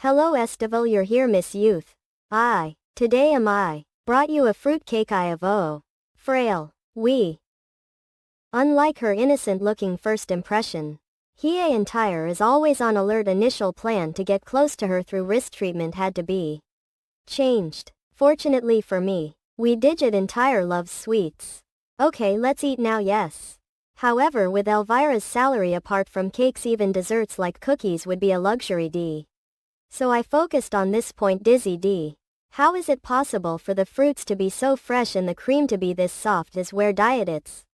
Hello Estival, you're here Miss Youth. Today I brought you a fruit cake I of frail. Unlike her innocent-looking first impression, Hiei Entire is always on alert. Initial plan to get close to her through wrist treatment had to be changed. Fortunately for me, we Digit Entire loves sweets. Okay, let's eat now, yes. However, with Elvira's salary apart from cakes, even desserts like cookies would be a luxury D. So I focused on this point. Dizzy D. How is it possible for the fruits to be so fresh and the cream to be this soft? Is where diet it's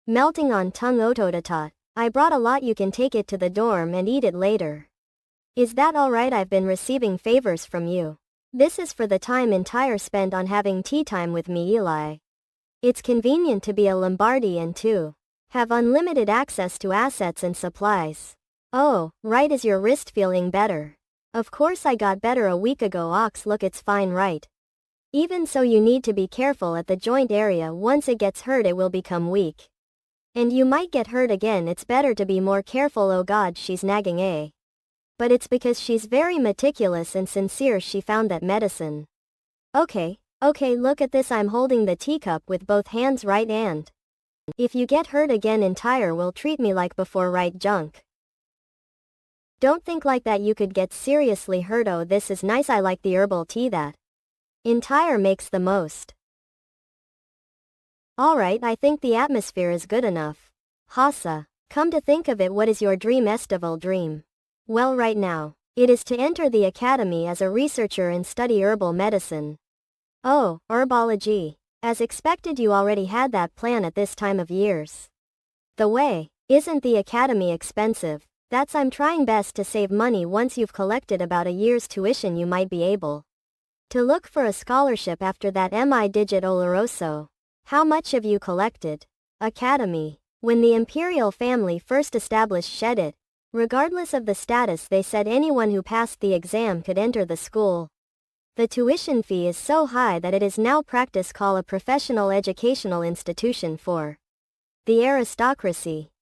melting on tongue. Ototatat. I brought a lot, you can take it to the dorm and eat it later. Is that alright? I've been receiving favors from you. This is for the time Entire spent on having tea time with me, Eli. It's convenient to be a Lombardi and to have unlimited access to assets and supplies. Oh, right, is your wrist feeling better? Of course I got better a week ago. Ox, look, it's fine, right? Even so, you need to be careful at the joint area. Once it gets hurt it will become weak. And you might get hurt again. It's better to be more careful. Oh god, she's nagging, eh? But it's because she's very meticulous and sincere. She found that medicine. Okay, look at this. I'm holding the teacup with both hands, right? And if you get hurt again, Entire will treat me like before, right? Junk. Don't think like that, you could get seriously hurt. Oh, this is nice. I like the herbal tea that Entire makes the most. Alright, I think the atmosphere is good enough. Hasa, come to think of it, what is your dream? Estival dream? Well, right now, it is to enter the academy as a researcher and study herbal medicine. Oh, herbology. As expected, you already had that plan at this time of years. The way, isn't the academy expensive? I'm trying best to save money. Once you've collected about a year's tuition you might be able to look for a scholarship after that. Mi Digit Oloroso. How much have you collected? Academy. When the imperial family first established Shedit, regardless of the status, they said anyone who passed the exam could enter the school. The tuition fee is so high that it is now practice call a professional educational institution for the aristocracy.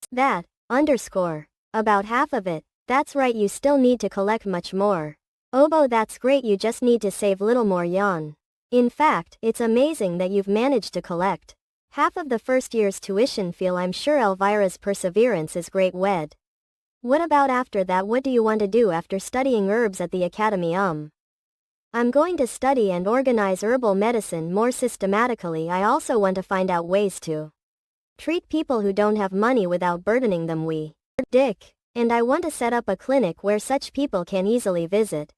About half of it. That's right, you still need to collect much more. Obo, that's great, you just need to save little more. Yawn. In fact, it's amazing that you've managed to collect half of the first year's tuition fee. I'm sure Elvira's perseverance is great. What about after that? What do you want to do after studying herbs at the academy? I'm going to study and organize herbal medicine more systematically. I also want to find out ways to treat people who don't have money without burdening them. And I want to set up a clinic where such people can easily visit.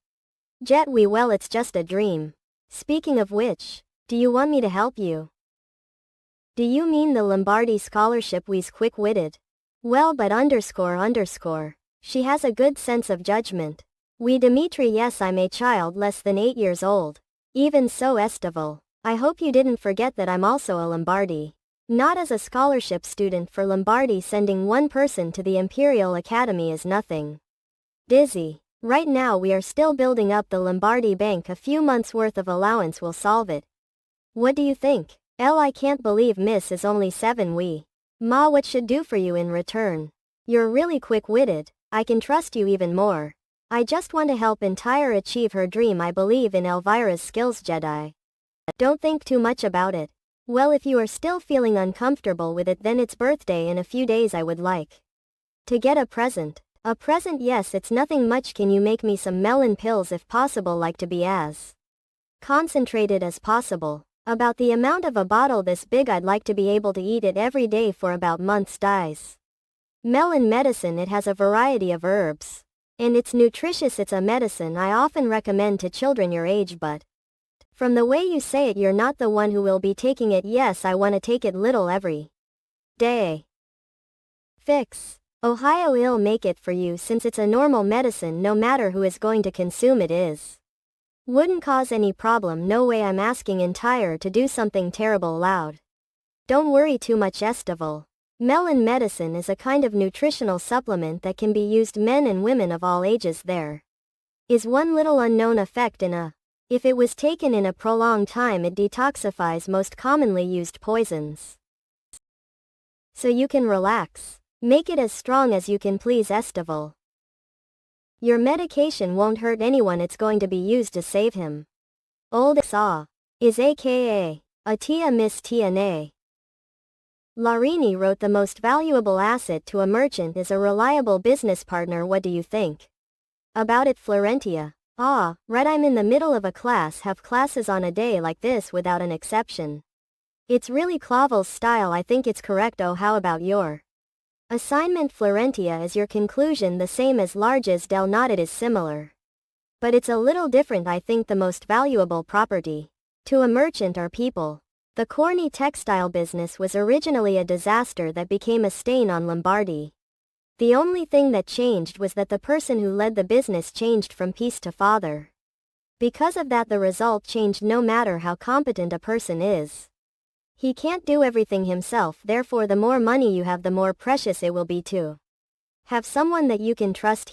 Well, it's just a dream. Speaking of which, do you want me to help you? Do you mean the Lombardi scholarship? We's quick-witted. Well, but she has a good sense of judgment. Dimitri, yes, I'm a child less than 8 years old. Even so, Estival, I hope you didn't forget that I'm also a Lombardi. Not as a scholarship student for Lombardi. Sending one person to the Imperial Academy is nothing. Dizzy. Right now we are still building up the Lombardi Bank. A few months worth of allowance will solve it. What do you think? I can't believe Miss is only 7. Ma, what should do for you in return? You're really quick-witted. I can trust you even more. I just want to help Entire achieve her dream. I believe in Elvira's skills, Jedi. Don't think too much about it. Well, if you are still feeling uncomfortable with it, then it's birthday in a few days. I would like to get a present. A present? Yes, it's nothing much. Can you make me some melon pills if possible? Like to be as concentrated as possible. About the amount of a bottle this big. I'd like to be able to eat it every day for about months. Melon medicine, it has a variety of herbs. And it's nutritious. It's a medicine I often recommend to children your age, but from the way you say it, you're not the one who will be taking it. Yes, I want to take it little every day. Fix. Ohio, I'll make it for you since it's a normal medicine. No matter who is going to consume it is. Wouldn't cause any problem. No way. I'm asking Entire to do something terrible. Loud. Don't worry too much, Estival. Melon medicine is a kind of nutritional supplement that can be used men and women of all ages. There is one little unknown effect if it was taken in a prolonged time, it detoxifies most commonly used poisons. So you can relax. Make it as strong as you can, please, Estival. Your medication won't hurt anyone, it's going to be used to save him. Old Saw is aka a Tia Miss Tia Nay. Larini wrote the most valuable asset to a merchant is a reliable business partner. What do you think about it, Florentia? Ah, right, I'm in the middle of a class, have classes on a day like this without an exception. It's really Clavel's style, I think it's correct. Oh, how about your assignment, Florentia? Is your conclusion the same as Large's del not? It is similar, but it's a little different. I think the most valuable property to a merchant are people. The corny textile business was originally a disaster that became a stain on Lombardy. The only thing that changed was that the person who led the business changed from piece to father. Because of that, the result changed no matter how competent a person is. He can't do everything himself, therefore the more money you have, the more precious it will be to have someone that you can trust.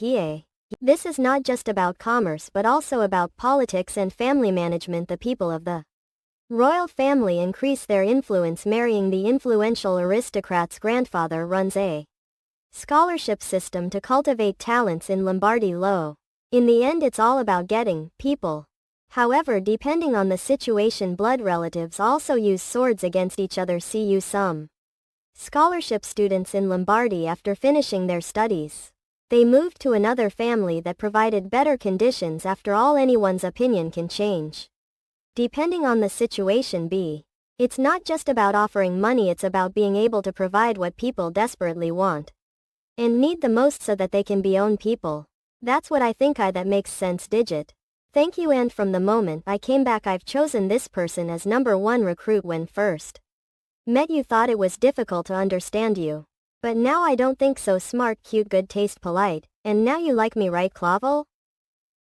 This is not just about commerce but also about politics and family management. The people of the royal family increase their influence, marrying the influential aristocrat's grandfather runs a scholarship system to cultivate talents in Lombardy. In the end, it's all about getting people. However, depending on the situation, blood relatives also use swords against each other. Some scholarship students in Lombardy, after finishing their studies, they moved to another family that provided better conditions. After all, anyone's opinion can change depending on the situation. It's not just about offering money, it's about being able to provide what people desperately want and need the most so that they can be own people. That's what I think. That makes sense. Digit. Thank you. And from the moment I came back, I've chosen this person as number one recruit. When first met you, thought it was difficult to understand you, but now I don't think so. Smart, cute, good taste, polite, and now you like me, right, Clavel?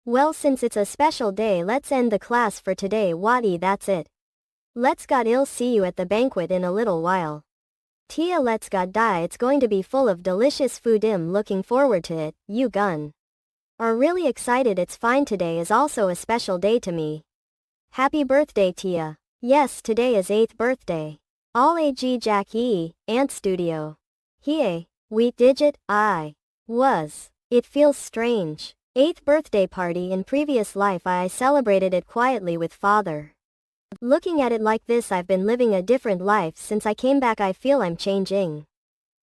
Well, since it's a special day, let's end the class for today. Wadi, that's it. Let's God, I'll see you at the banquet in a little while. Tia, let's God die, it's going to be full of delicious food. I'm looking forward to it. You gun are really excited. It's fine, today is also a special day to me. Happy birthday, Tia. Yes, today is 8th birthday. All ag Jack E, Ant Studio. Hie, wheat digit, I was. It feels strange. 8th birthday party. In previous life I celebrated it quietly with father. Looking at it like this, I've been living a different life since I came back. I feel I'm changing.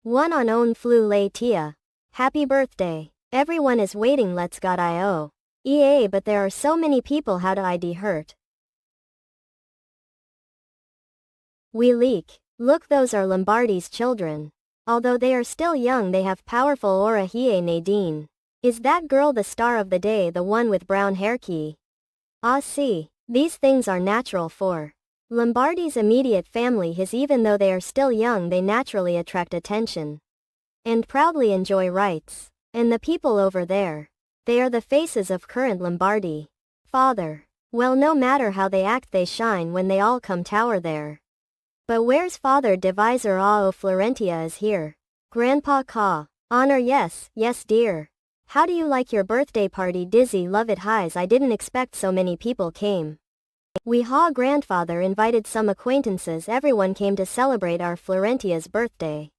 One on own flu lay Tia. Happy birthday. Everyone is waiting. Let's God io. EA, but there are so many people. How do ID hurt? We leak. Look, those are Lombardy's children. Although they are still young, they have powerful aura. Hie, Nadine. Is that girl the star of the day, the one with brown hair? Key. Ah, see. These things are natural for Lombardy's immediate family. His, even though they are still young, they naturally attract attention and proudly enjoy rights. And the people over there, they are the faces of current Lombardy. Father. Well, no matter how they act, they shine when they all come tower there. But where's Father Divisor? Oh, Florentia is here. Grandpa Ka. Honor, yes, yes dear. How do you like your birthday party? Dizzy, love it. Highs, I didn't expect so many people came. We ha, grandfather invited some acquaintances. Everyone came to celebrate our Florentia's birthday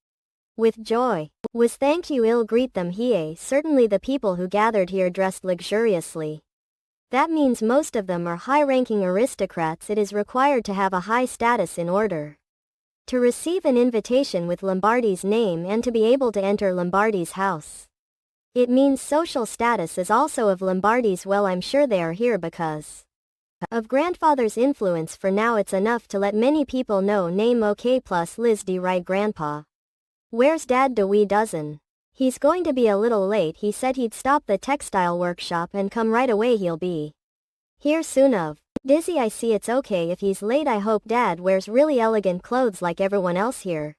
with joy. Was thank you. I'll greet them. Hie, certainly the people who gathered here dressed luxuriously. That means most of them are high-ranking aristocrats. It is required to have a high status in order to receive an invitation with Lombardy's name and to be able to enter Lombardy's house. It means social status is also of Lombardy's. Well, I'm sure they are here because of grandfather's influence. For now it's enough to let many people know. Name OK plus Liz D. Right, grandpa. Where's dad? Dewey doesn't. He's going to be a little late. He said he'd stop the textile workshop and come right away. He'll be here soon. Of Dizzy, I see. It's okay if he's late. I hope dad wears really elegant clothes like everyone else here.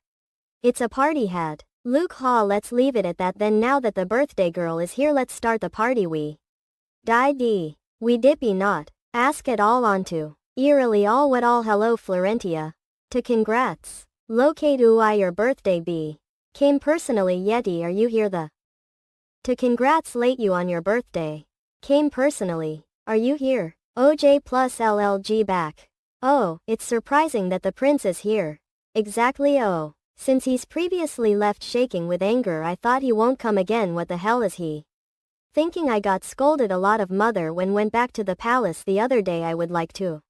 It's a party hat. Luke ha, let's leave it at that then. Now that the birthday girl is here, let's start the party. We die d. We dippy not. Ask it all onto. Eerily all what all. Hello Florentia. To congrats. Locate I your birthday be. Came personally. Yeti, are you here? The to congratulate you on your birthday. Came personally. Are you here? OJ plus LLG back. Oh, it's surprising that the prince is here. Exactly. Oh. Since he's previously left shaking with anger, I thought he won't come again. What the hell is he Thinking I got scolded a lot of mother when went back to the palace the other day. I would like to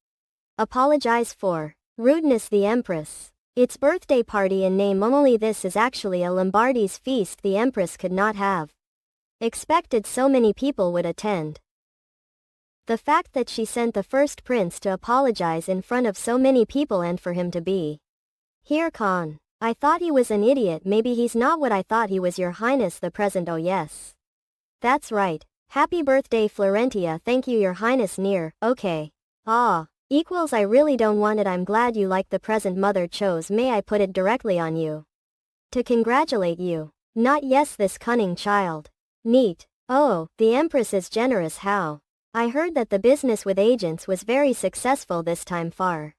apologize for rudeness. The Empress. Its birthday party in name only. This is actually a Lombardy's feast. The Empress could not have expected so many people would attend. The fact that she sent the first prince to apologize in front of so many people and for him to be here. Khan. I thought he was an idiot. Maybe he's not what I thought he was. Your Highness the present. Oh yes. That's right. Happy birthday Florentia. Thank you Your Highness. Near. Okay. Ah. Equals. I really don't want it. I'm glad you like the present mother chose. May I put it directly on you to congratulate you? Not yes. This cunning child. Neat. Oh, the Empress is generous. How? I heard that the business with agents was very successful this time. Far.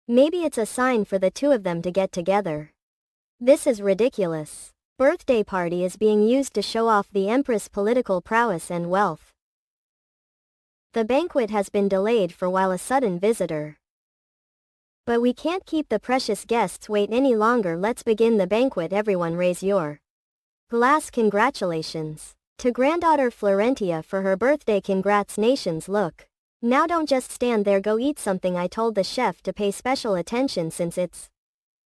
Maybe it's a sign for the two of them to get together. This is ridiculous. Birthday party is being used to show off the Empress' political prowess and wealth. The banquet has been delayed for while. A sudden visitor. But we can't keep the precious guests wait any longer. Let's begin the banquet. Everyone raise your glass. Congratulations to granddaughter Florentia for her birthday. Congrats nations. Look. Now don't just stand there. Go eat something. I told the chef to pay special attention since it's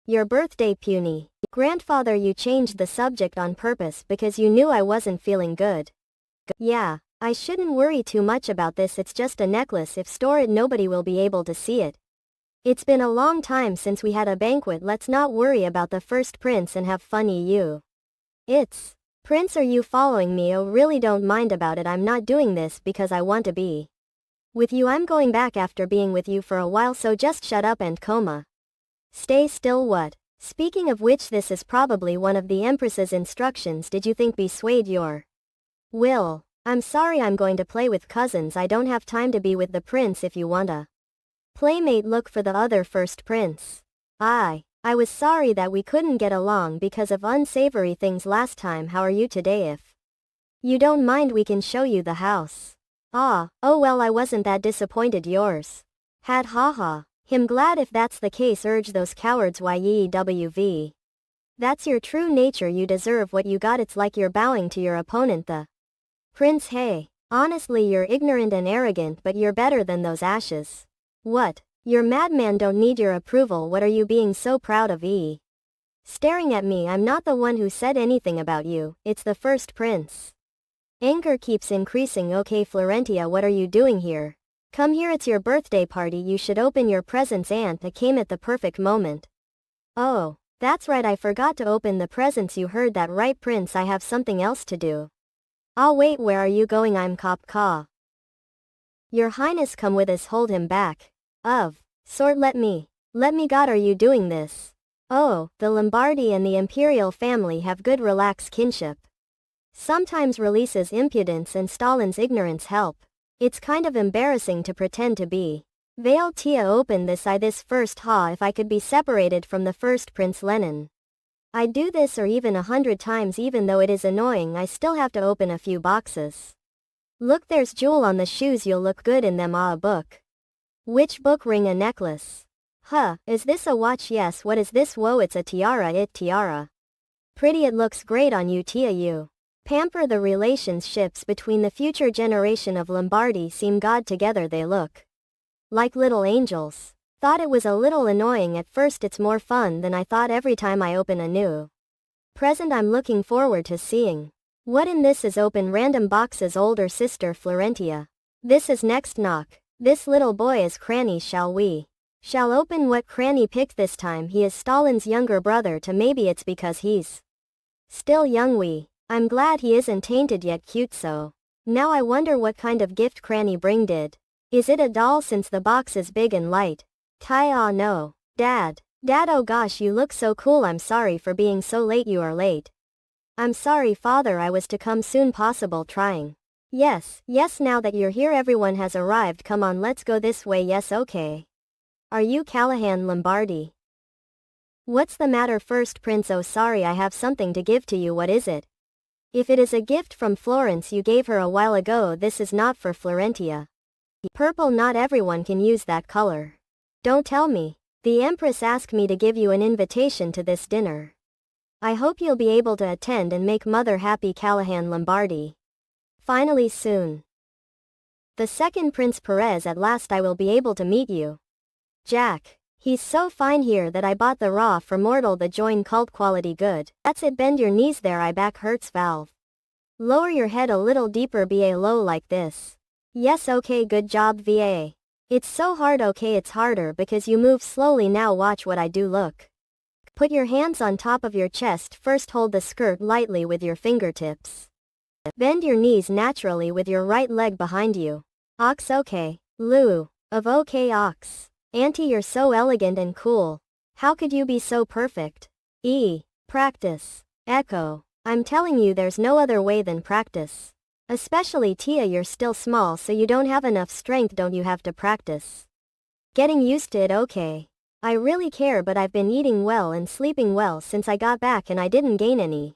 your birthday. Puny grandfather, you changed the subject on purpose because you knew I wasn't feeling good. Yeah, I shouldn't worry too much about this. It's just a necklace. If store it, nobody will be able to see it. It's been a long time since we had a banquet. Let's not worry about the first prince and have fun. You. It's Prince. Are you following me? Oh really? Don't mind about it. I'm not doing this because I want to be with you. I'm going back after being with you for a while, so just shut up and coma. Stay still. What? Speaking of which, this is probably one of the Empress's instructions. Did you think be swayed your will? I'm sorry, I'm going to play with cousins. I don't have time to be with the prince. If you want a playmate, look for the other first prince. I was sorry that we couldn't get along because of unsavory things last time. How are you today? If you don't mind, we can show you the house. Ah, oh well, I wasn't that disappointed. Yours had. Haha. Him glad if that's the case. Urge those cowards. Yewv. That's your true nature. You deserve what you got. It's like you're bowing to your opponent, the prince. Hey, honestly, you're ignorant and arrogant, but you're better than those ashes. What? You're madman. Don't need your approval. What are you being so proud of? Staring at me. I'm not the one who said anything about you. It's the first prince. Anger keeps increasing. Okay Florentia, what are you doing here? Come here, it's your birthday party. You should open your presents. Aunt came at the perfect moment. Oh, that's right, I forgot to open the presents. You heard that right, Prince. I have something else to do. I'll wait. Where are you going? I'm Kop Ka. Your Highness, come with us. Hold him back. Of sort. Let me. God, are you doing this? Oh, the Lombardy and the imperial family have good relaxed kinship. Sometimes releases impudence and Stalin's ignorance help. It's kind of embarrassing to pretend to be. Veil Tia, open this. This first. If I could be separated from the first Prince Lenin, I'd do this, or even 100 times. Even though it is annoying, I still have to open a few boxes. Look, there's jewel on the shoes. You'll look good in them. A book. Which book? Ring? A necklace? Is this a watch? Yes. What is this? Whoa, it's a tiara. Tiara. Pretty. It looks great on you, Tia. You pamper. The relationships between the future generation of Lombardy seem god together. They look like little angels. Thought it was a little annoying at first. It's more fun than I thought every time I open a new present. I'm looking forward to seeing what in this is. Open random boxes. Older sister Florentia. This is next. Knock. This little boy is Cranny. Shall open. What Cranny picked this time? He is Stalin's younger brother. Maybe it's because he's still young. I'm glad he isn't tainted yet. Cute. So now I wonder what kind of gift Cranny bring. Is it a doll since the box is big and light? Ah no. Dad, oh gosh, you look so cool. I'm sorry for being so late. You are late. I'm sorry, Father, I was to come soon. Possible trying. Yes, now that you're here everyone has arrived. Come on, let's go this way. Yes, okay. Are you Callahan Lombardy? What's the matter, First Prince? Oh sorry, I have something to give to you. What is it? If it is a gift from Florence you gave her a while ago, this is not for Florentia. Purple. Not everyone can use that color. Don't tell me. The Empress asked me to give you an invitation to this dinner. I hope you'll be able to attend and make Mother happy. Callahan Lombardy. Finally soon. The second Prince Perez, at last I will be able to meet you. Jack. He's so fine here that I bought the raw for mortal the join cult quality good. That's it, bend your knees there, I back hurts valve. Lower your head a little deeper, ba low like this. Yes, okay, good job va. It's so hard, okay, it's harder because you move slowly, now watch what I do, look. Put your hands on top of your chest, first hold the skirt lightly with your fingertips. Bend your knees naturally with your right leg behind you. Ox, okay. Lou. Of okay, ox. Auntie, you're so elegant and cool. How could you be so perfect? Practice. Echo. I'm telling you, there's no other way than practice. Especially Tia, you're still small, so you don't have enough strength, don't you have to practice? Getting used to it, okay. I really care, but I've been eating well and sleeping well since I got back and I didn't gain any.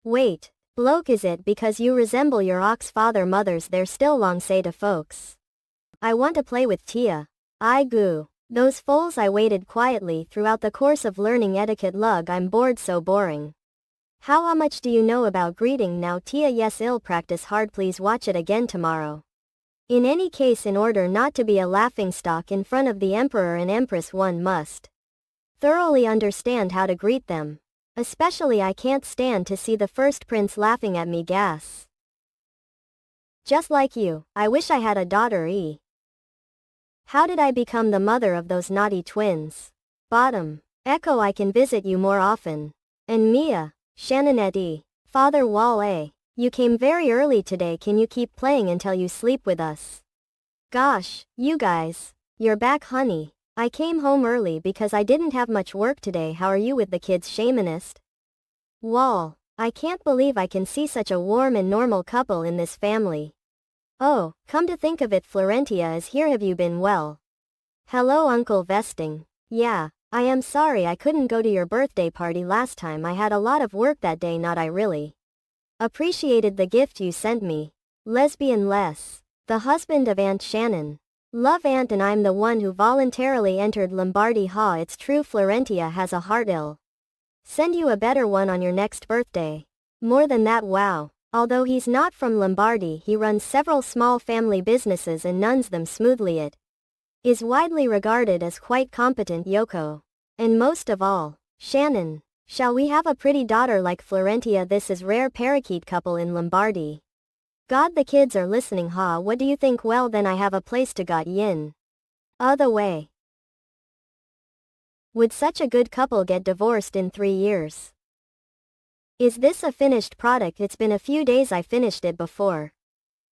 Wait, bloke, is it because you resemble your ox father mothers? They're still long say to folks. I want to play with Tia. I goo. Those foals. I waited quietly throughout the course of learning etiquette. Lug, I'm bored, so boring. How much do you know about greeting now, Tia? Yes, ill practice hard, please watch it again tomorrow. In any case, in order not to be a laughingstock in front of the emperor and empress, one must thoroughly understand how to greet them. Especially I can't stand to see the first prince laughing at me, gas. Just like you, I wish I had a daughter. How did I become the mother of those naughty twins? Bottom. Echo, I can visit you more often. And Mia. Shannonette. Father Wall. You came very early today, can you keep playing until you sleep with us? Gosh, you guys. You're back, honey. I came home early because I didn't have much work today. How are you with the kids, shamanist? Wall. I can't believe I can see such a warm and normal couple in this family. Oh, come to think of it, Florentia is here. Have you been well? Hello, Uncle Vesting. Yeah, I am sorry I couldn't go to your birthday party last time. I had a lot of work that day. Not I really appreciated the gift you sent me. Lesbian Les. The husband of Aunt Shannon. Love Aunt, and I'm the one who voluntarily entered Lombardy. Ha, it's true, Florentia has a heart. Ill send you a better one on your next birthday. More than that, wow. Although he's not from Lombardy, he runs several small family businesses and runs them smoothly. It is widely regarded as quite competent. Yoko. And most of all, Shannon. Shall we have a pretty daughter like Florentia? This is rare parakeet couple in Lombardy. God, the kids are listening. Ha, what do you think? Well then, I have a place to got yin. Other way. Would such a good couple get divorced in 3 years? Is this a finished product? It's been a few days. I finished it before.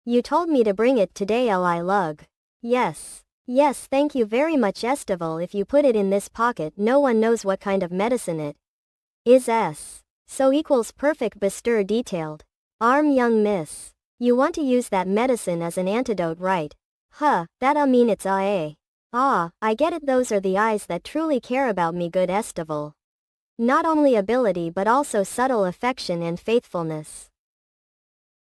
You told me to bring it today. Li lug. Yes. Yes, thank you very much, Estival. If you put it in this pocket, no one knows what kind of medicine it is. So equals perfect. Bestir detailed. Arm, young miss. You want to use that medicine as an antidote, right? Huh, that mean it's I get it. Those are the eyes that truly care about me. Good Estival. Not only ability but also subtle affection and faithfulness.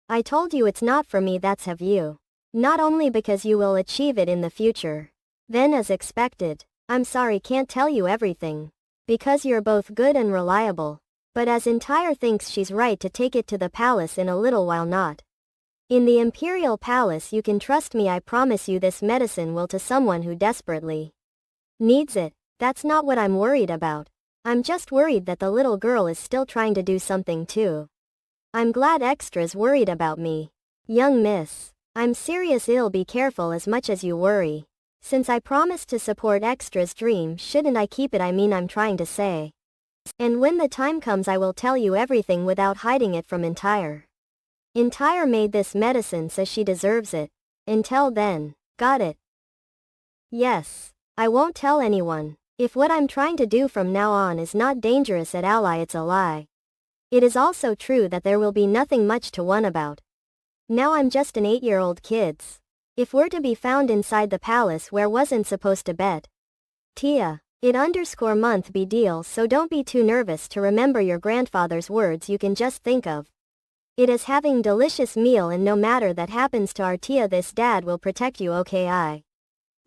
I told you it's not for me. That's have you. Not only because you will achieve it in the future. Then as expected. I'm sorry, can't tell you everything. Because you're both good and reliable. But as entire thinks she's right to take it to the palace in a little while. Not in the imperial palace. You can trust me. I promise you this medicine will to someone who desperately needs it. That's not what I'm worried about. I'm just worried that the little girl is still trying to do something too. I'm glad Extra's worried about me. Young miss. I'm serious. Ill be careful as much as you worry. Since I promised to support Extra's dream, shouldn't I keep it? I mean, I'm trying to say. And when the time comes I will tell you everything without hiding it from Entire. Entire made this medicine, so she deserves it. Until then. Got it? Yes. I won't tell anyone. If what I'm trying to do from now on is not dangerous at Ally, it's a lie. It is also true that there will be nothing much to one about. Now I'm just an 8-year-old kids. If we're to be found inside the palace where wasn't supposed to bet. Tia. It _month be deal, so don't be too nervous to remember your grandfather's words. You can just think of it as having delicious meal, and no matter that happens to our Tia, this dad will protect you. Okay, I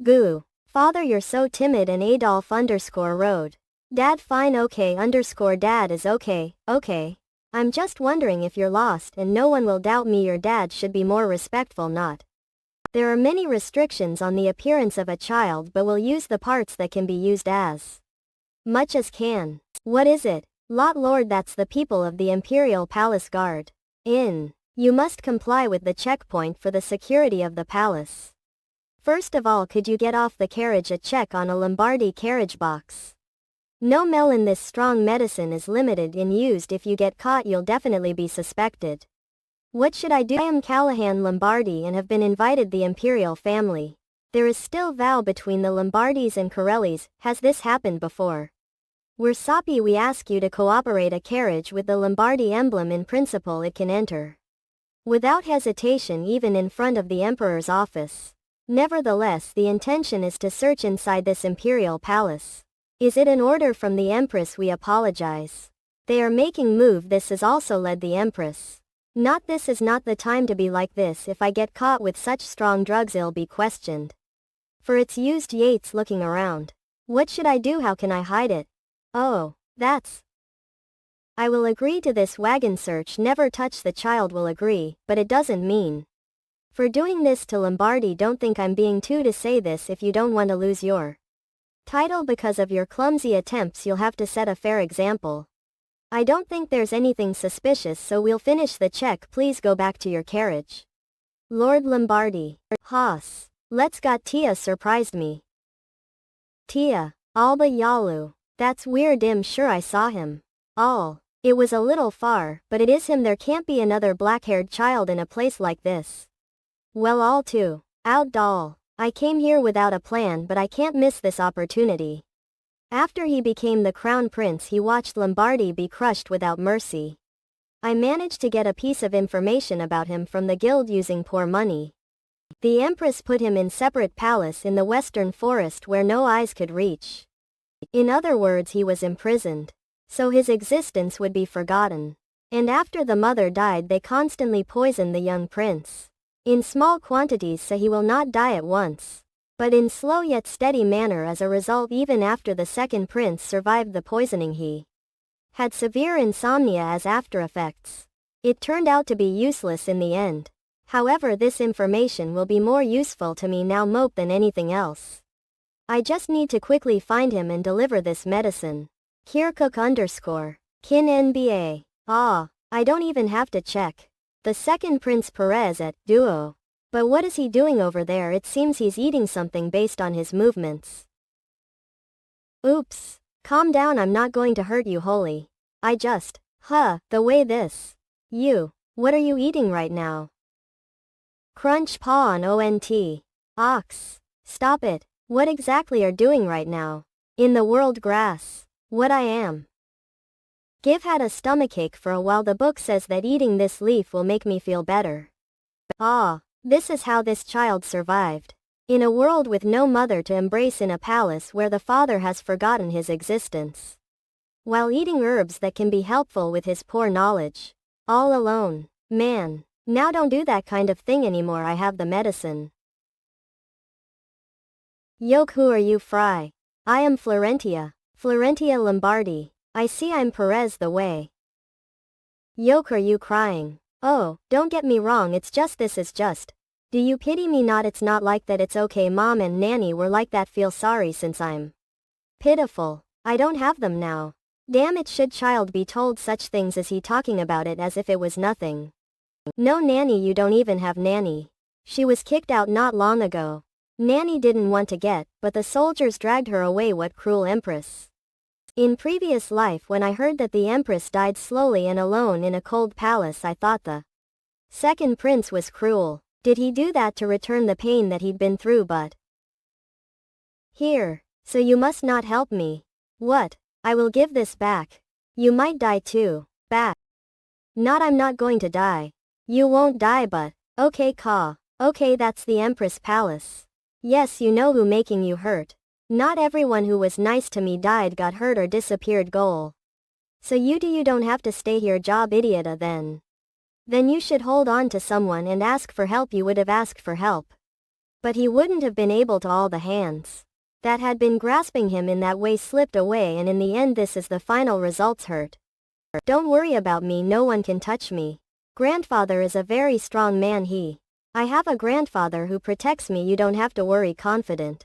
goo. Father, you're so timid. And Adolf _road. Dad, fine. Okay _dad is okay. I'm just wondering if you're lost and no one will doubt me. Your dad should be more respectful, not. There are many restrictions on the appearance of a child, but we'll use the parts that can be used as much as can. What is it? Lot Lord, that's the people of the Imperial Palace Guard. You must comply with the checkpoint for the security of the palace. First of all, could you get off the carriage? A check on a Lombardy carriage box. No melon. This strong medicine is limited in used. If you get caught, you'll definitely be suspected. What should I do? I am Callahan Lombardy and have been invited the imperial family. There is still vow between the Lombardis and Corellis. Has this happened before? We're Sapi. We ask you to cooperate. A carriage with the Lombardy emblem. In principle it can enter without hesitation, even in front of the emperor's office. Nevertheless, the intention is to search inside this imperial palace. Is it an order from the empress? We apologize. They are making move. This has also led the empress. Not, this is not the time to be like this. If I get caught with such strong drugs, I'll be questioned. For it's used. Yates looking around. What should I do? How can I hide it? Oh, that's. I will agree to this wagon search. Never touch the child. Will agree, but it doesn't mean for doing this to Lombardy. Don't think I'm being too to say this. If you don't want to lose your title because of your clumsy attempts, you'll have to set a fair example. I don't think there's anything suspicious, so we'll finish the check. Please go back to your carriage. Lord Lombardy. Haas. Let's got Tia surprised me. Tia. Alba Yalu. That's weird. I'm sure I saw him. It was a little far, but it is him. There can't be another black-haired child in a place like this. Well, all too. Out doll. I came here without a plan, but I can't miss this opportunity. After he became the crown prince, he watched Lombardy be crushed without mercy. I managed to get a piece of information about him from the guild using poor money. The empress put him in separate palace in the western forest where no eyes could reach. In other words, he was imprisoned. So his existence would be forgotten. And after the mother died, they constantly poisoned the young prince. In small quantities, so he will not die at once, but in slow yet steady manner. As a result, even after the second prince survived the poisoning, he had severe insomnia as after effects. It turned out to be useless in the end. However, this information will be more useful to me now, Mope, than anything else. I just need to quickly find him and deliver this medicine. Kirkuk _ Kin NBA. I don't even have to check. The second Prince Perez at Duo. But what is he doing over there? It seems he's eating something based on his movements. Oops. Calm down, I'm not going to hurt you, Holy. I just, the way this. What are you eating right now? Crunch paw on ONT. Ox. Stop it. What exactly are doing right now? In the world grass. What I am. Give had a stomachache for a while. The book says that eating this leaf will make me feel better. This is how this child survived. In a world with no mother to embrace, in a palace where the father has forgotten his existence. While eating herbs that can be helpful with his poor knowledge. All alone. Man. Now don't do that kind of thing anymore. I have the medicine. Yoke, who are you, Fry? I am Florentia Lombardy. I see I'm Perez the way. Yoke, are you crying? Oh, don't get me wrong, it's just this is just. Do you pity me? Not, it's not like that. It's okay. Mom and Nanny were like that. Feel sorry since I'm pitiful. I don't have them now. Damn it, should child be told such things? Is he talking about it as if it was nothing? No, Nanny, you don't even have Nanny. She was kicked out not long ago. Nanny didn't want to get, but the soldiers dragged her away. What cruel empress. In previous life, when I heard that the empress died slowly and alone in a cold palace, I thought the second prince was cruel. Did he do that to return the pain that he'd been through? But here, so you must not help me. What? I will give this back. You might die too. Back. Not, I'm not going to die. You won't die, but okay, Ka. Okay, that's the empress palace. Yes, you know who making you hurt. Not everyone who was nice to me died, got hurt, or disappeared. Goal. So you don't have to stay here. Job idiota then. Then you should hold on to someone and ask for help. You would have asked for help. But he wouldn't have been able to. All the hands that had been grasping him in that way slipped away, and in the end this is the final results. Hurt. Don't worry about me, no one can touch me. Grandfather is a very strong man I have a grandfather who protects me, you don't have to worry, confident.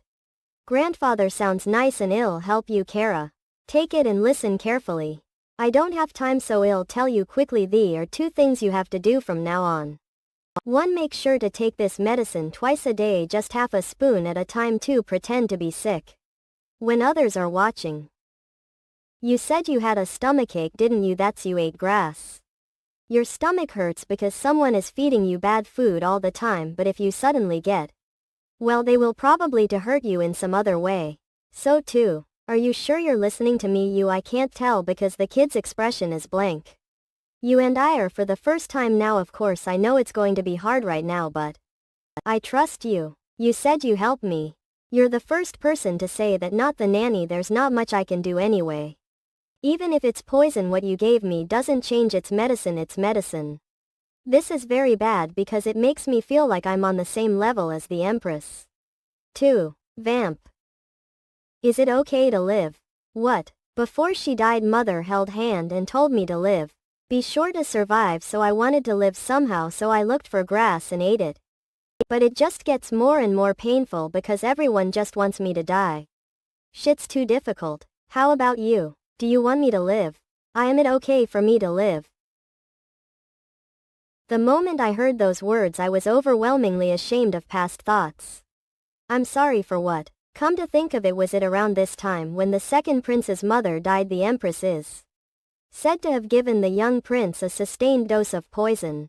Grandfather sounds nice and I'll help you, Kara. Take it and listen carefully. I don't have time, so I'll tell you quickly. There are 2 things you have to do from now on. 1. Make sure to take this medicine twice a day, just half a spoon at a time. 2. Pretend to be sick when others are watching. You said you had a stomachache, didn't you? That's you ate grass. Your stomach hurts because someone is feeding you bad food all the time, but if you suddenly get well, they will probably to hurt you in some other way. So too. Are you sure you're listening to me? I can't tell because the kid's expression is blank. You and I are for the first time now. Of course I know it's going to be hard right now, but I trust you. You said you help me. You're the first person to say that, not the nanny. There's not much I can do anyway. Even if it's poison, what you gave me doesn't change. It's medicine, it's medicine. This is very bad because it makes me feel like I'm on the same level as the Empress. 2. Vamp. Is it okay to live? What? Before she died, mother held hand and told me to live. Be sure to survive, so I wanted to live somehow, so I looked for grass and ate it. But it just gets more and more painful because everyone just wants me to die. Shit's too difficult. How about you? Do you want me to live? Am it okay for me to live? The moment I heard those words, I was overwhelmingly ashamed of past thoughts. I'm sorry for what? Come to think of it, was it around this time when the second prince's mother died? The Empress is said to have given the young prince a sustained dose of poison.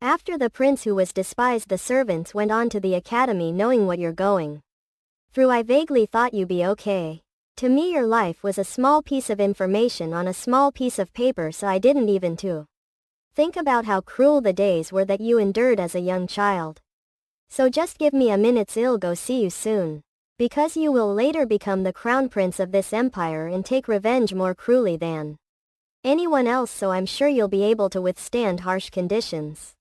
After the prince, who was despised the servants, went on to the academy, knowing what you're going through, I vaguely thought you'd be okay. To me your life was a small piece of information on a small piece of paper, so I didn't even to think about how cruel the days were that you endured as a young child. So just give me a minute, I'll go see you soon. Because you will later become the crown prince of this empire and take revenge more cruelly than anyone else, so I'm sure you'll be able to withstand harsh conditions.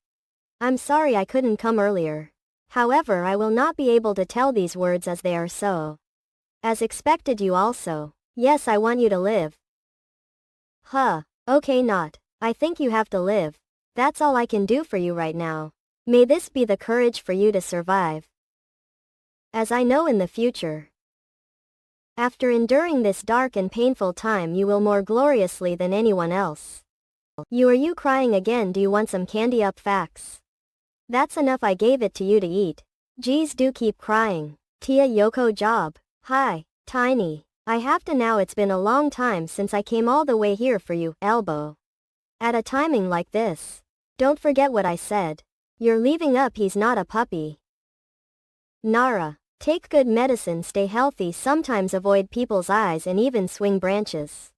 I'm sorry I couldn't come earlier. However, I will not be able to tell these words as they are so as expected. You also. Yes, I want you to live. Okay, not. I think you have to live. That's all I can do for you right now. May this be the courage for you to survive. As I know in the future, after enduring this dark and painful time, you will more gloriously than anyone else. Are you crying again? Do you want some candy? Up facts. That's enough, I gave it to you to eat. Geez, do keep crying. Tia Yoko job. Hi, Tiny. I have to now, it's been a long time since I came all the way here for you, elbow. At a timing like this. Don't forget what I said. You're leaving up, he's not a puppy. Nara. Take good medicine, stay healthy, sometimes avoid people's eyes and even swing branches.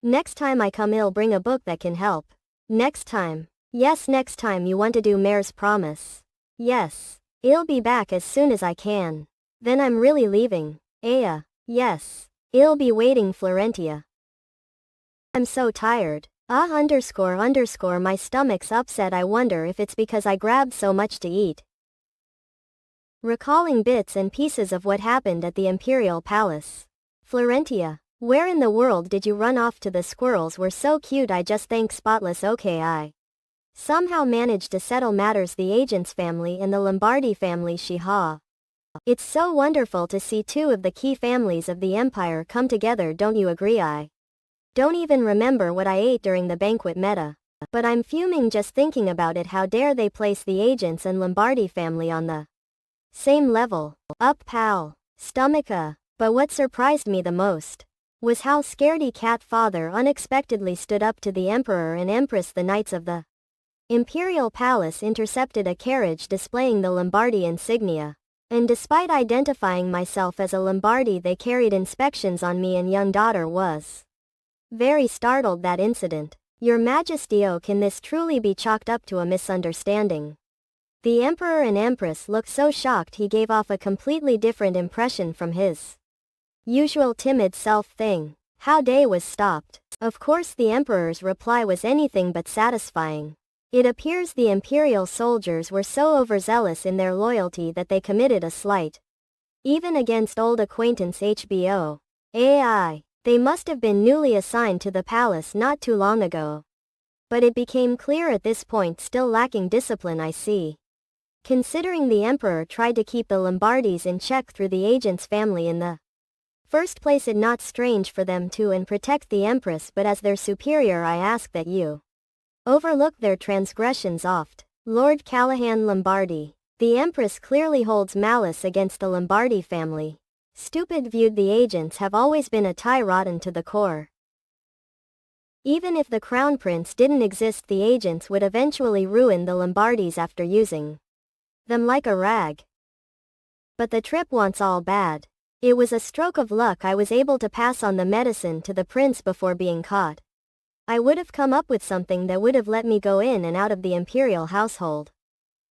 Next time I come, I'll bring a book that can help. Next time. Yes, next time. You want to do Mare's promise? Yes. I'll be back as soon as I can. Then I'm really leaving. Aya. Yes. I'll be waiting, Florentia. I'm so tired. My stomach's upset. I wonder if it's because I grabbed so much to eat. Recalling bits and pieces of what happened at the Imperial Palace. Florentia. Where in the world did you run off to? The squirrels were so cute. I just think spotless. Okay, I somehow managed to settle matters. The agent's family and the Lombardi family. It's so wonderful to see 2 of the key families of the empire come together, don't you agree? I don't even remember what I ate during the banquet meta. But I'm fuming just thinking about it. How dare they place the agents and Lombardi family on the same level. Up pal. Stomacha. But what surprised me the most was how scaredy cat father unexpectedly stood up to the emperor and empress. The knights of the Imperial Palace intercepted a carriage displaying the Lombardi insignia. And despite identifying myself as a Lombardi, they carried inspections on me, and young daughter was very startled. That incident. Your Majesty, oh, can this truly be chalked up to a misunderstanding? The emperor and empress looked so shocked, he gave off a completely different impression from his usual timid self. How day was stopped. Of course the emperor's reply was anything but satisfying. It appears the imperial soldiers were so overzealous in their loyalty that they committed a slight, even against old acquaintance HBO. AI. They must have been newly assigned to the palace not too long ago. But it became clear at this point still lacking discipline, I see. Considering the emperor tried to keep the Lombardis in check through the agent's family in the first place, it not strange for them to and protect the empress, but as their superior I ask that you overlook their transgressions oft. Lord Callahan Lombardi. The empress clearly holds malice against the Lombardi family. Stupid viewed the agents have always been a tie rotten to the core. Even if the crown prince didn't exist, the agents would eventually ruin the Lombardis after using them like a rag. But the trip wants all bad. It was a stroke of luck I was able to pass on the medicine to the prince before being caught. I would have come up with something that would have let me go in and out of the imperial household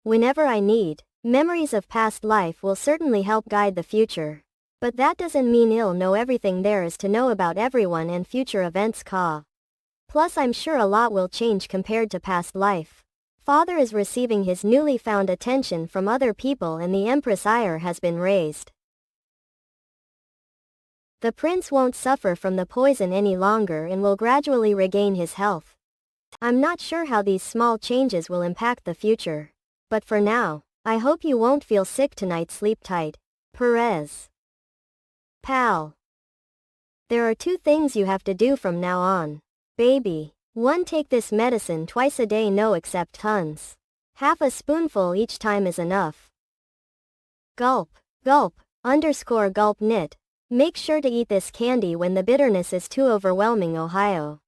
whenever I need. Memories of past life will certainly help guide the future. But that doesn't mean I'll know everything there is to know about everyone and future events. Plus I'm sure a lot will change compared to past life. Father is receiving his newly found attention from other people and the empress' ire has been raised. The prince won't suffer from the poison any longer and will gradually regain his health. I'm not sure how these small changes will impact the future. But for now, I hope you won't feel sick tonight. Sleep tight. Perez. Pal. There are 2 things you have to do from now on. Baby. 1. Take this medicine twice a day. No, except tons. Half a spoonful each time is enough. Gulp. Gulp. Gulp knit. Make sure to eat this candy when the bitterness is too overwhelming. Ohio.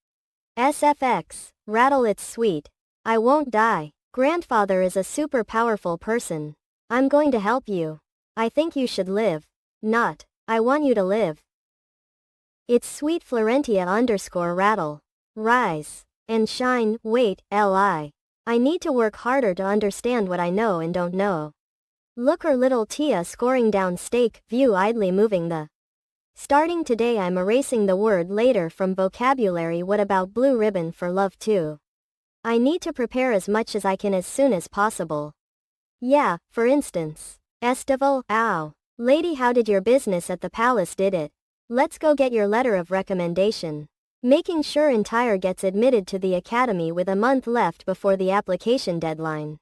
SFX. Rattle, it's sweet. I won't die. Grandfather is a super powerful person. I'm going to help you. I think you should live. Not, I want you to live. It's sweet. Florentia _rattle. Rise. And shine. Wait, Li. I need to work harder to understand what I know and don't know. Look, her little Tia scoring down steak. View idly moving the. Starting today I'm erasing the word later from vocabulary. What about blue ribbon for love too? I need to prepare as much as I can as soon as possible. Yeah, for instance. Estival, ow. Lady, how did your business at the palace? Did it? Let's go get your letter of recommendation. Making sure entire gets admitted to the academy with a month left before the application deadline.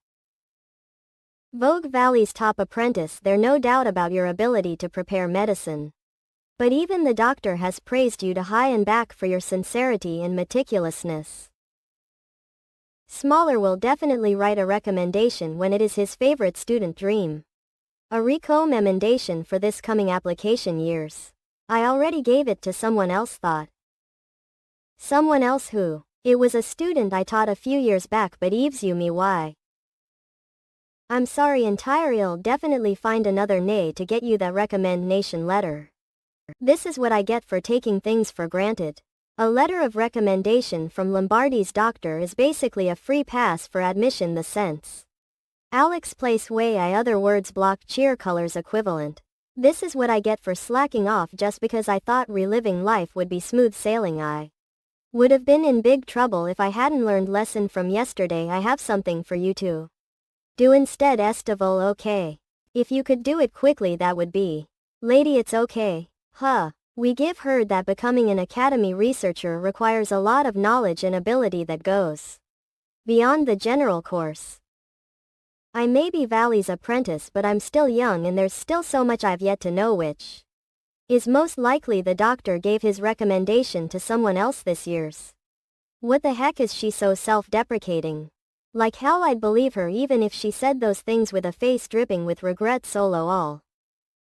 Vogue Valley's top apprentice. There's no doubt about your ability to prepare medicine. But even the doctor has praised you to high and back for your sincerity and meticulousness. Smaller will definitely write a recommendation when it is his favorite student. Dream. A recommendation for this coming application years. I already gave it to someone else. Thought. Someone else who? It was a student I taught a few years back, but Eves you me why? I'm sorry, entire. I'll definitely find another nay to get you that recommendation letter. This is what I get for taking things for granted. A letter of recommendation from Lombardi's doctor is basically a free pass for admission. The sense. Alex place way I other words block cheer colors equivalent. This is what I get for slacking off just because I thought reliving life would be smooth sailing. I would have been in big trouble if I hadn't learned lesson from yesterday. I have something for you to do instead. Estival, okay. If you could do it quickly that would be. Lady, it's okay. We give heard that becoming an academy researcher requires a lot of knowledge and ability that goes beyond the general course. I may be Valley's apprentice, but I'm still young and there's still so much I've yet to know, which is most likely the doctor gave his recommendation to someone else this year's. What the heck is she so self-deprecating? Like hell I'd believe her even if she said those things with a face dripping with regret. Solo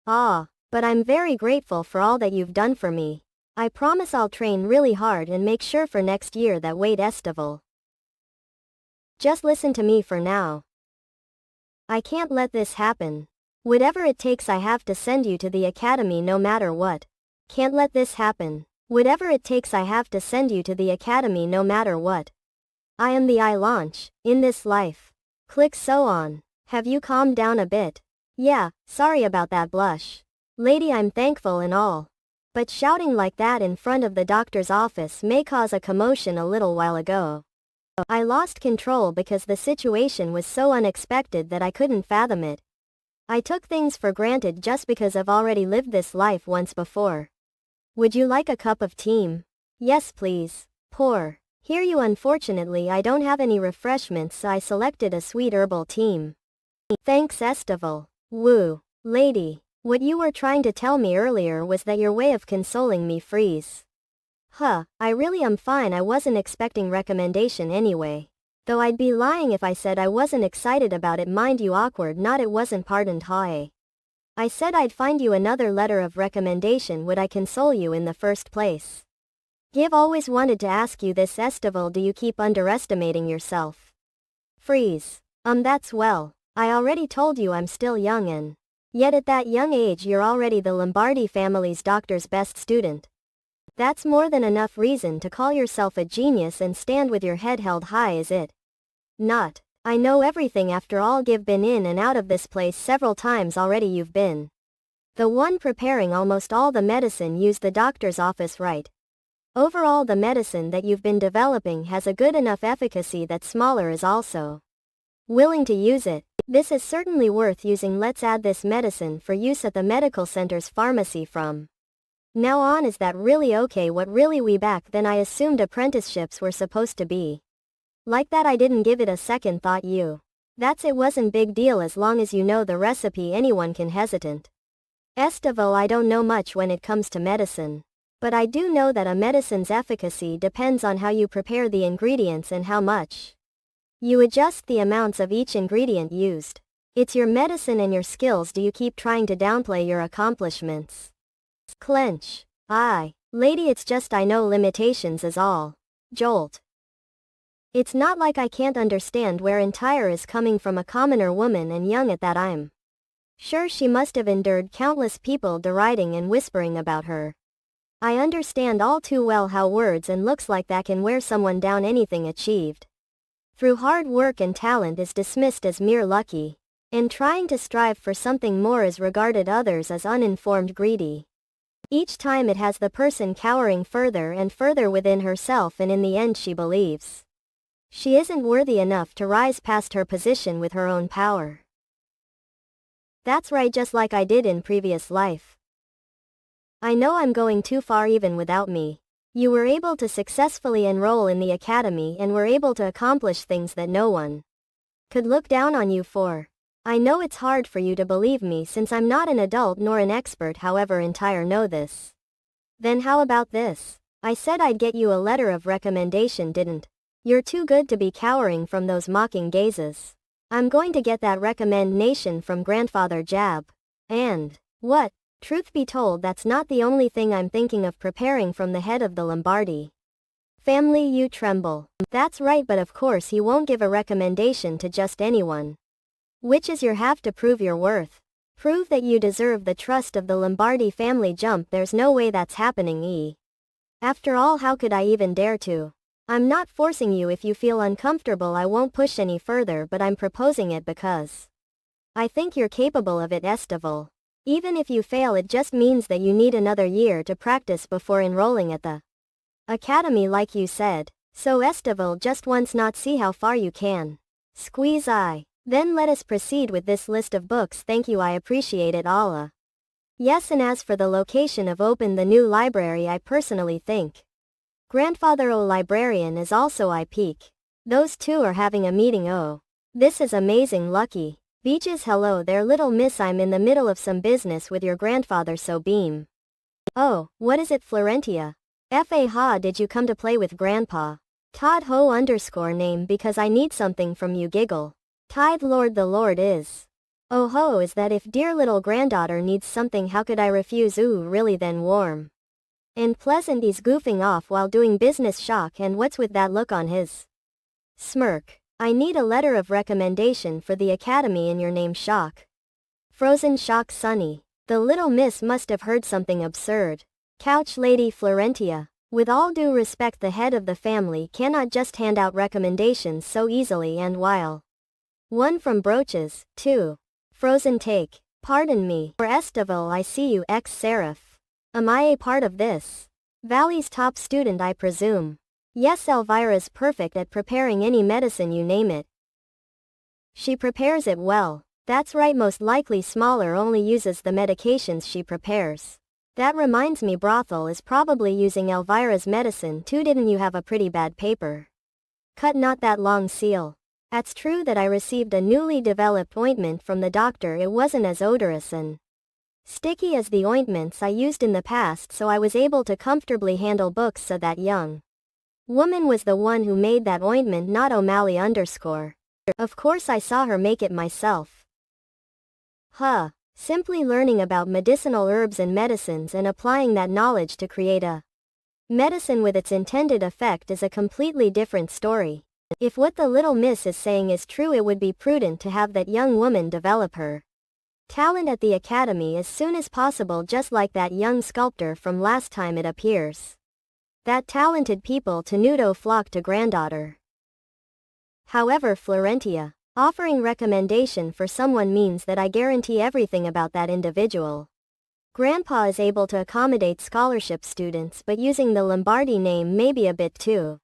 all. But I'm very grateful for all that you've done for me. I promise I'll train really hard and make sure for next year that. Wait, Estival. Just listen to me for now. I can't let this happen. Whatever it takes, I have to send you to the academy no matter what. Can't let this happen. Whatever it takes, I have to send you to the academy no matter what. I am the I launch, in this life. Click so on. Have you calmed down a bit? Yeah, sorry about that blush. Lady, I'm thankful and all. But shouting like that in front of the doctor's office may cause a commotion. A little while ago, I lost control because the situation was so unexpected that I couldn't fathom it. I took things for granted just because I've already lived this life once before. Would you like a cup of tea? Yes please. Pour. Here you unfortunately I don't have any refreshments so I selected a sweet herbal tea. Thanks Estival. Woo. Lady. What you were trying to tell me earlier was that your way of consoling me freeze. Huh, I really am fine. I wasn't expecting recommendation anyway. Though I'd be lying if I said I wasn't excited about it, mind you. Awkward not, it wasn't pardoned hae. I said I'd find you another letter of recommendation. Would I console you in the first place? Give always wanted to ask you this Estival, do you keep underestimating yourself? Freeze. That's well. I already told you I'm still young and yet at that young age you're already the Lombardi family's doctor's best student. That's more than enough reason to call yourself a genius and stand with your head held high, is it? Not. I know everything after all. Give been in and out of this place several times already. You've been the one preparing almost all the medicine. Use the doctor's office right. Overall the medicine that you've been developing has a good enough efficacy that smaller is also willing to use it. This is certainly worth using. Let's add this medicine for use at the medical center's pharmacy from now on. Is that really okay? What really? We back then I assumed apprenticeships were supposed to be like that. I didn't give it a second thought. That's it wasn't big deal as long as you know the recipe. Anyone can. Hesitant. Estival, I don't know much when it comes to medicine. But I do know that a medicine's efficacy depends on how you prepare the ingredients and how much you adjust the amounts of each ingredient used. It's your medicine and your skills. Do you keep trying to downplay your accomplishments? Clench. Aye, lady, it's just I know limitations is all. Jolt. It's not like I can't understand where entire is coming from. A commoner woman and young at that. I'm sure she must have endured countless people deriding and whispering about her. I understand all too well how words and looks like that can wear someone down. Anything achieved through hard work and talent is dismissed as mere lucky, and trying to strive for something more is regarded others as uninformed greedy. Each time it has the person cowering further and further within herself, and in the end she believes she isn't worthy enough to rise past her position with her own power. That's right, just like I did in previous life. I know I'm going too far even without me. You were able to successfully enroll in the academy and were able to accomplish things that no one could look down on you for. I know it's hard for you to believe me since I'm not an adult nor an expert, however entire know this. Then how about this? I said I'd get you a letter of recommendation, didn't? You're too good to be cowering from those mocking gazes. I'm going to get that recommendation from Grandfather Jab. And what? Truth be told, that's not the only thing I'm thinking of preparing from the head of the Lombardi family. You tremble. That's right, but of course he won't give a recommendation to just anyone. Which is your have to prove your worth. Prove that you deserve the trust of the Lombardi family. Jump, there's no way that's happening. After all, how could I even dare to? I'm not forcing you. If you feel uncomfortable I won't push any further, but I'm proposing it because I think you're capable of it. Estival. Even if you fail, it just means that you need another year to practice before enrolling at the academy like you said. So Estival, just once not see how far you can squeeze. Then let us proceed with this list of books. Thank you, I appreciate it. Allah. Yes, and as for the location of open the new library, I personally think Grandfather O librarian is also I peak. Those two are having a meeting. Oh, this is amazing. Lucky Beaches. Hello there little miss, I'm in the middle of some business with your grandfather, so beam. Oh, what is it, Florentia? Fa ha, did you come to play with grandpa? Todd ho _ name because I need something from you. Giggle. Tithe Lord, the Lord is. Oh ho, is that if dear little granddaughter needs something, how could I refuse? Ooh, really? Then warm and pleasant. He's goofing off while doing business. Shock. And what's with that look on his smirk? I need a letter of recommendation for the academy in your name. Shock. Frozen shock. Sunny. The little miss must have heard something absurd. Couch Lady Florentia. With all due respect, the head of the family cannot just hand out recommendations so easily, and while one from Brooches, too. Frozen take. Pardon me. For Estival, I see you ex-seraph. Am I a part of this valley's top student, I presume? Yes, Elvira's perfect at preparing any medicine, you name it. She prepares it well. That's right, most likely Smaller only uses the medications she prepares. That reminds me, brothel is probably using Elvira's medicine too. Didn't you have a pretty bad paper cut? Not that long seal. It's true that I received a newly developed ointment from the doctor. It wasn't as odorous and sticky as the ointments I used in the past, so I was able to comfortably handle books. So that young woman was the one who made that ointment, not O'Malley underscore. Of course I saw her make it myself. Huh. Simply learning about medicinal herbs and medicines and applying that knowledge to create a medicine with its intended effect is a completely different story. If what the little miss is saying is true, it would be prudent to have that young woman develop her talent at the academy as soon as possible, just like that young sculptor from last time. It appears that talented people to Nudo flock to granddaughter. However, Florentia offering recommendation for someone means that I guarantee everything about that individual. Grandpa is able to accommodate scholarship students, but using the Lombardy name may be a bit too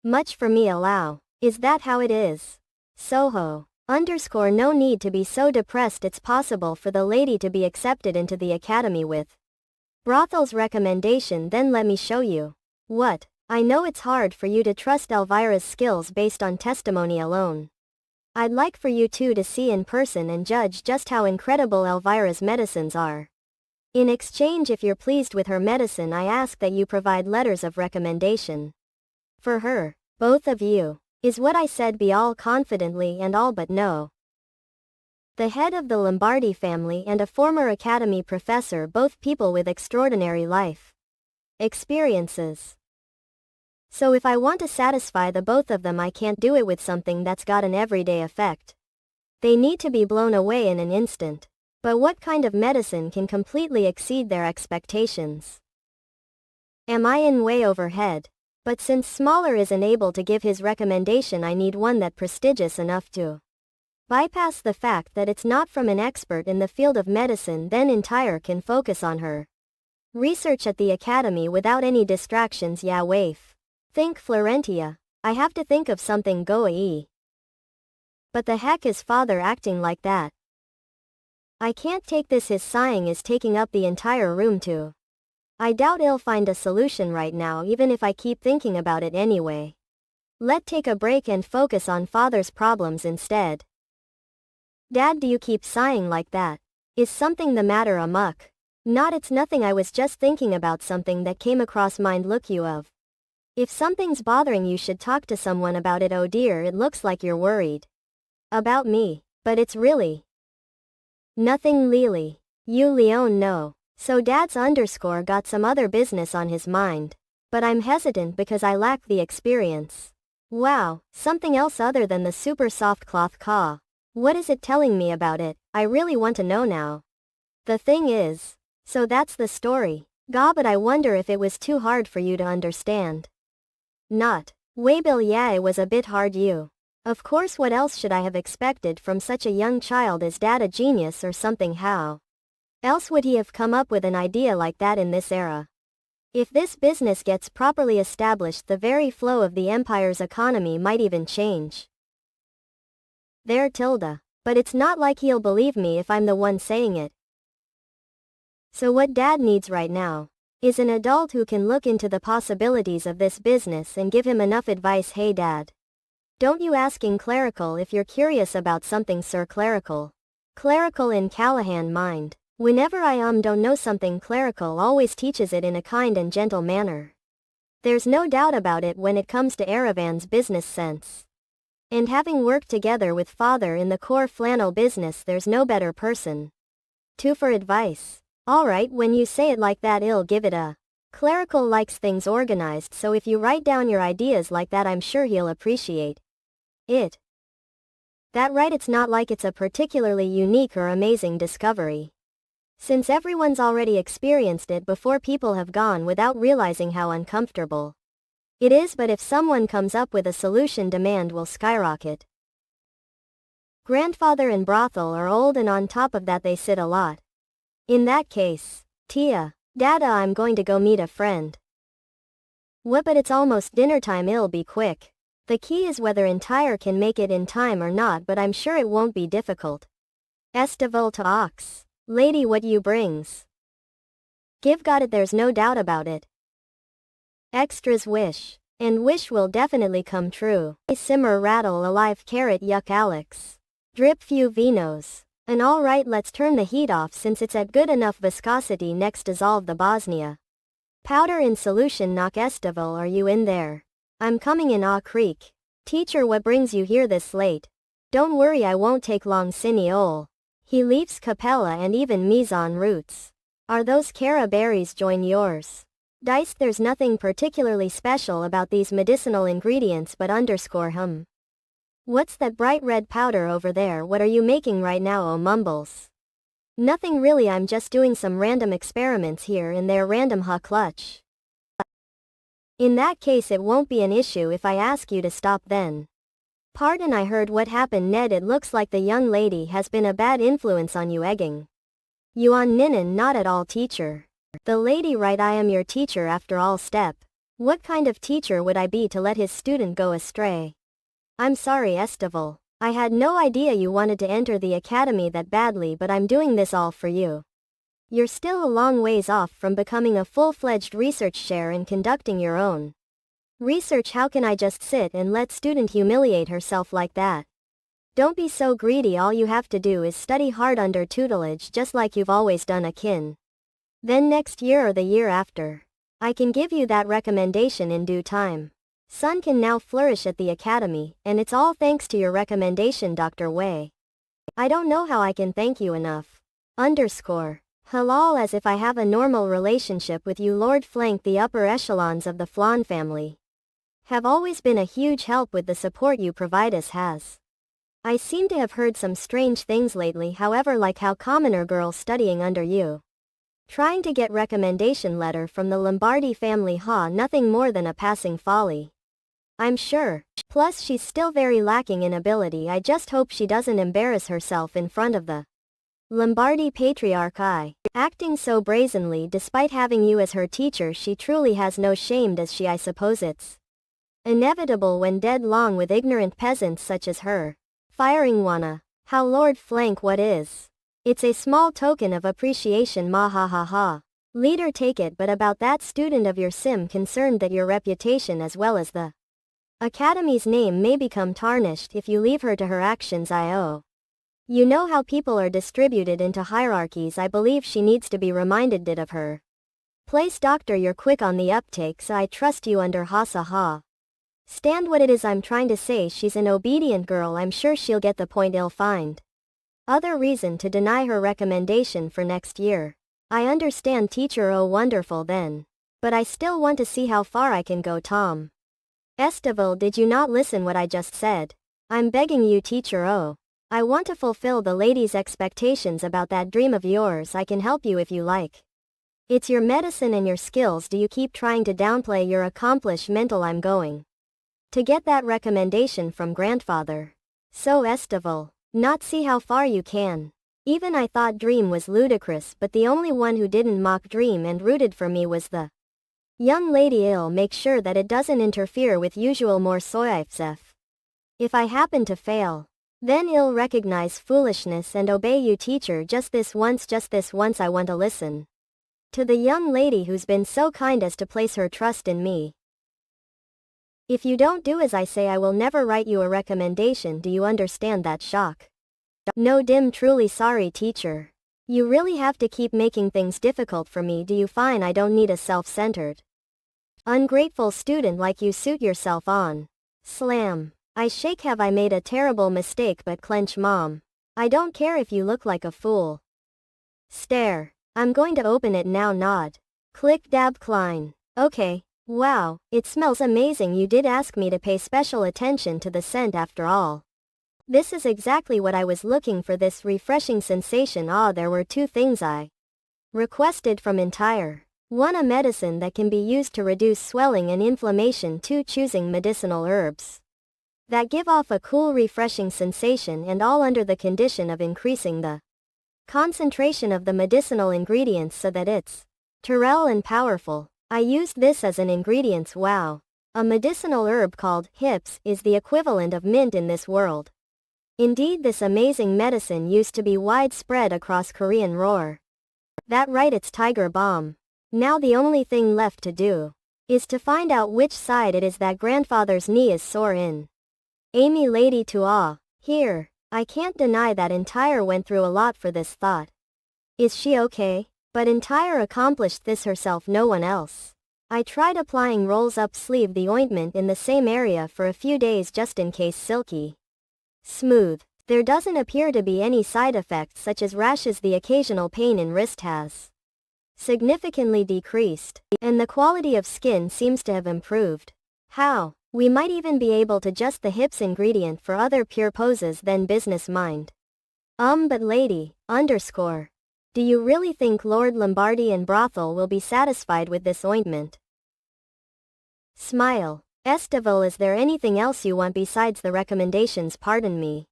much for me. Allow. Is that how it is? Soho. Underscore no need to be so depressed. It's possible for the lady to be accepted into the academy with Brothel's recommendation. Then let me show you. What? I know it's hard for you to trust Elvira's skills based on testimony alone. I'd like for you two to see in person and judge just how incredible Elvira's medicines are. In exchange, if you're pleased with her medicine, I ask that you provide letters of recommendation for her. Both of you. Is what I said. Be all confidently and all but no. The head of the Lombardy family and a former academy professor, both people with extraordinary life experiences. So if I want to satisfy the both of them, I can't do it with something that's got an everyday effect. They need to be blown away in an instant. But what kind of medicine can completely exceed their expectations? Am I in way overhead? But since Smaller isn't able to give his recommendation, I need one that prestigious enough to bypass the fact that it's not from an expert in the field of medicine. Then Entire can focus on her research at the academy without any distractions. Yeah, waif. Think, Florentia. I have to think of something. Go-e. But the heck is father acting like that? I can't take this. His sighing is taking up the entire room too. I doubt he'll find a solution right now, even if I keep thinking about it anyway. Let's take a break and focus on father's problems instead. Dad, do you keep sighing like that? Is something the matter? Amok. Not, it's nothing. I was just thinking about something that came across mind. Look, you of. If something's bothering you, should talk to someone about it. Oh dear, it looks like you're worried about me. But it's really nothing, Lily. You, Leon, no. So Dad's underscore got some other business on his mind. But I'm hesitant because I lack the experience. Wow, something else other than the super soft cloth caw. What is it telling me about it? I really want to know now. The thing is, so that's the story. Gah, but I wonder if it was too hard for you to understand. Not. Waybill, yeah, it was a bit hard. You. Of course, what else should I have expected from such a young child? Is Dad a genius or something? How else would he have come up with an idea like that in this era? If this business gets properly established, the very flow of the empire's economy might even change. There, Tilda. But it's not like he'll believe me if I'm the one saying it. So what Dad needs right now is an adult who can look into the possibilities of this business and give him enough advice. Hey Dad. Don't you asking clerical if you're curious about something, Sir Clerical. Clerical in Callahan mind. Whenever I don't know something, Clerical always teaches it in a kind and gentle manner. There's no doubt about it when it comes to Aravan's business sense. And having worked together with Father in the core flannel business, there's no better person to for advice. Alright, when you say it like that, I'll give it a. Clerical likes things organized, so if you write down your ideas like that, I'm sure he'll appreciate it. That right, it's not like it's a particularly unique or amazing discovery. Since everyone's already experienced it before, people have gone without realizing how uncomfortable it is. But if someone comes up with a solution, demand will skyrocket. Grandfather and brothel are old, and on top of that they sit a lot. In that case, Tia, Dada, I'm going to go meet a friend. What? But it's almost dinner time. It'll be quick. The key is whether Entire can make it in time or not, but I'm sure it won't be difficult. Estival to Ox. Lady, what you brings? Give God it, there's no doubt about it. Extras wish. And wish will definitely come true. Simmer rattle alive carrot yuck Alex. Drip few vinos. And alright, let's turn the heat off since it's at good enough viscosity. Next dissolve the Bosnia powder in solution. Knock Estival, are you in there? I'm coming in. Ah creek. Teacher, what brings you here this late? Don't worry, I won't take long. Siniol. He leaves Capella and even Mizan roots. Are those cara berries join yours? Diced, there's nothing particularly special about these medicinal ingredients but _hum. What's that bright red powder over there? What are you making right now? Oh, mumbles. Nothing really, I'm just doing some random experiments here and there. Random ha clutch. In that case it won't be an issue if I ask you to stop then. Pardon, I heard what happened. Ned, it looks like the young lady has been a bad influence on you. Egging you on? Ninan, not at all teacher. The lady, right? I am your teacher after all. Step. What kind of teacher would I be to let his student go astray? I'm sorry, Estival. I had no idea you wanted to enter the academy that badly, but I'm doing this all for you. You're still a long ways off from becoming a full-fledged research chair and conducting your own research. How can I just sit and let student humiliate herself like that? Don't be so greedy. All you have to do is study hard under tutelage just like you've always done. Akin. Then next year or the year after, I can give you that recommendation in due time. Son can now flourish at the academy, and it's all thanks to your recommendation, Dr. Wei. I don't know how I can thank you enough. Halal, as if I have a normal relationship with you. Lord Flank, the upper echelons of the Flan family have always been a huge help with the support you provide us. Has. I seem to have heard some strange things lately, however, like how commoner girls studying under you trying to get recommendation letter from the Lombardi family. Nothing more than a passing folly, I'm sure. Plus she's still very lacking in ability. I just hope she doesn't embarrass herself in front of the Lombardi patriarch. Acting so brazenly despite having you as her teacher. She truly has no shame, does she? I suppose it's inevitable when dead long with ignorant peasants such as her. Firing wanna. How, Lord Flank, what is? It's a small token of appreciation. Ma ha ha ha. Leader, take it, but about that student of your sim, concerned that your reputation as well as the academy's name may become tarnished if you leave her to her actions. You know how people are distributed into hierarchies. I believe she needs to be reminded of her place. Doctor, you're quick on the uptake, so I trust you under ha. Stand what it is I'm trying to say. She's an obedient girl. I'm sure she'll get the point. I'll find other reason to deny her recommendation for next year. I understand, teacher. Oh, wonderful then. But I still want to see how far I can go. Tom. Estival, did you not listen what I just said? I'm begging you, teacher. Oh. I want to fulfill the lady's expectations about that dream of yours. I can help you if you like. It's your medicine and your skills. Do you keep trying to downplay your accomplishment? I'm going to get that recommendation from grandfather. So, Estival. Not see how far you can. Even I thought Dream was ludicrous, but the only one who didn't mock Dream and rooted for me was the young lady. I'll make sure that it doesn't interfere with usual more soifsef. If I happen to fail, then I'll recognize foolishness and obey you, teacher. Just this once. I want to listen to the young lady who's been so kind as to place her trust in me. If you don't do as I say, I will never write you a recommendation. Do you understand that? Shock. No, dim, truly sorry, teacher. You really have to keep making things difficult for me. Do you find I don't need a self-centered, ungrateful student like you. Suit yourself on. Slam. I shake. Have I made a terrible mistake? But clench. Mom. I don't care if you look like a fool. Stare. I'm going to open it now. Nod. Click. Dab. Klein. Okay. Wow, it smells amazing. You did ask me to pay special attention to the scent after all. This is exactly what I was looking for, this refreshing sensation. There were two things I requested from entire. One, a medicine that can be used to reduce swelling and inflammation. Two, choosing medicinal herbs that give off a cool, refreshing sensation, and all under the condition of increasing the concentration of the medicinal ingredients so that it's terrell and powerful. I used this as an ingredients. Wow. A medicinal herb called hips is the equivalent of mint in this world. Indeed, this amazing medicine used to be widespread across Korean. Roar. That right, it's Tiger Balm. Now the only thing left to do is to find out which side it is that grandfather's knee is sore in. Amy lady to awe. Here, I can't deny that Entire went through a lot for this thought. Is she okay? But Entire accomplished this herself, no one else. I tried applying rolls up sleeve the ointment in the same area for a few days just in case silky smooth. There doesn't appear to be any side effects such as rashes. The occasional pain in wrist has significantly decreased, and the quality of skin seems to have improved. How? We might even be able to adjust the hips ingredient for other pure poses than business mind. But lady, do you really think Lord Lombardi and Brothel will be satisfied with this ointment? Smile. Estival, is there anything else you want besides the recommendations? Pardon me.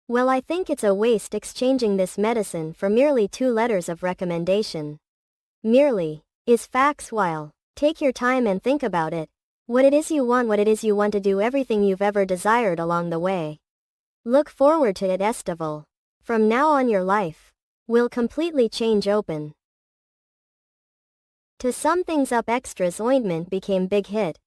Well, I think it's a waste exchanging this medicine for merely 2 letters of recommendation. Merely is facts. While take your time and think about it. What it is you want to do everything you've ever desired along the way. Look forward to it, Estival. From now on your life will completely change. Open. To sum things up, Extra's ointment became big hit.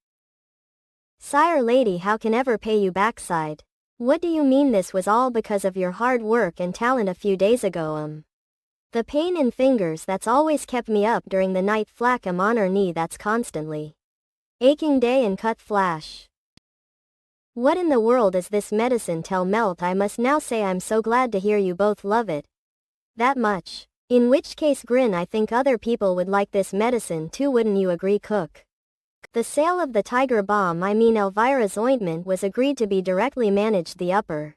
Sire lady, how can ever pay you backside? What do you mean? This was all because of your hard work and talent a few days ago. The pain in fingers that's always kept me up during the night. Flack on her knee that's constantly aching day and cut flash. What in the world is this medicine? Tell Melt. I must now say I'm so glad to hear you both love it that much. In which case, grin, I think other people would like this medicine too, wouldn't you agree, Cook? The sale of the Tiger Balm, Elvira's ointment, was agreed to be directly managed. The upper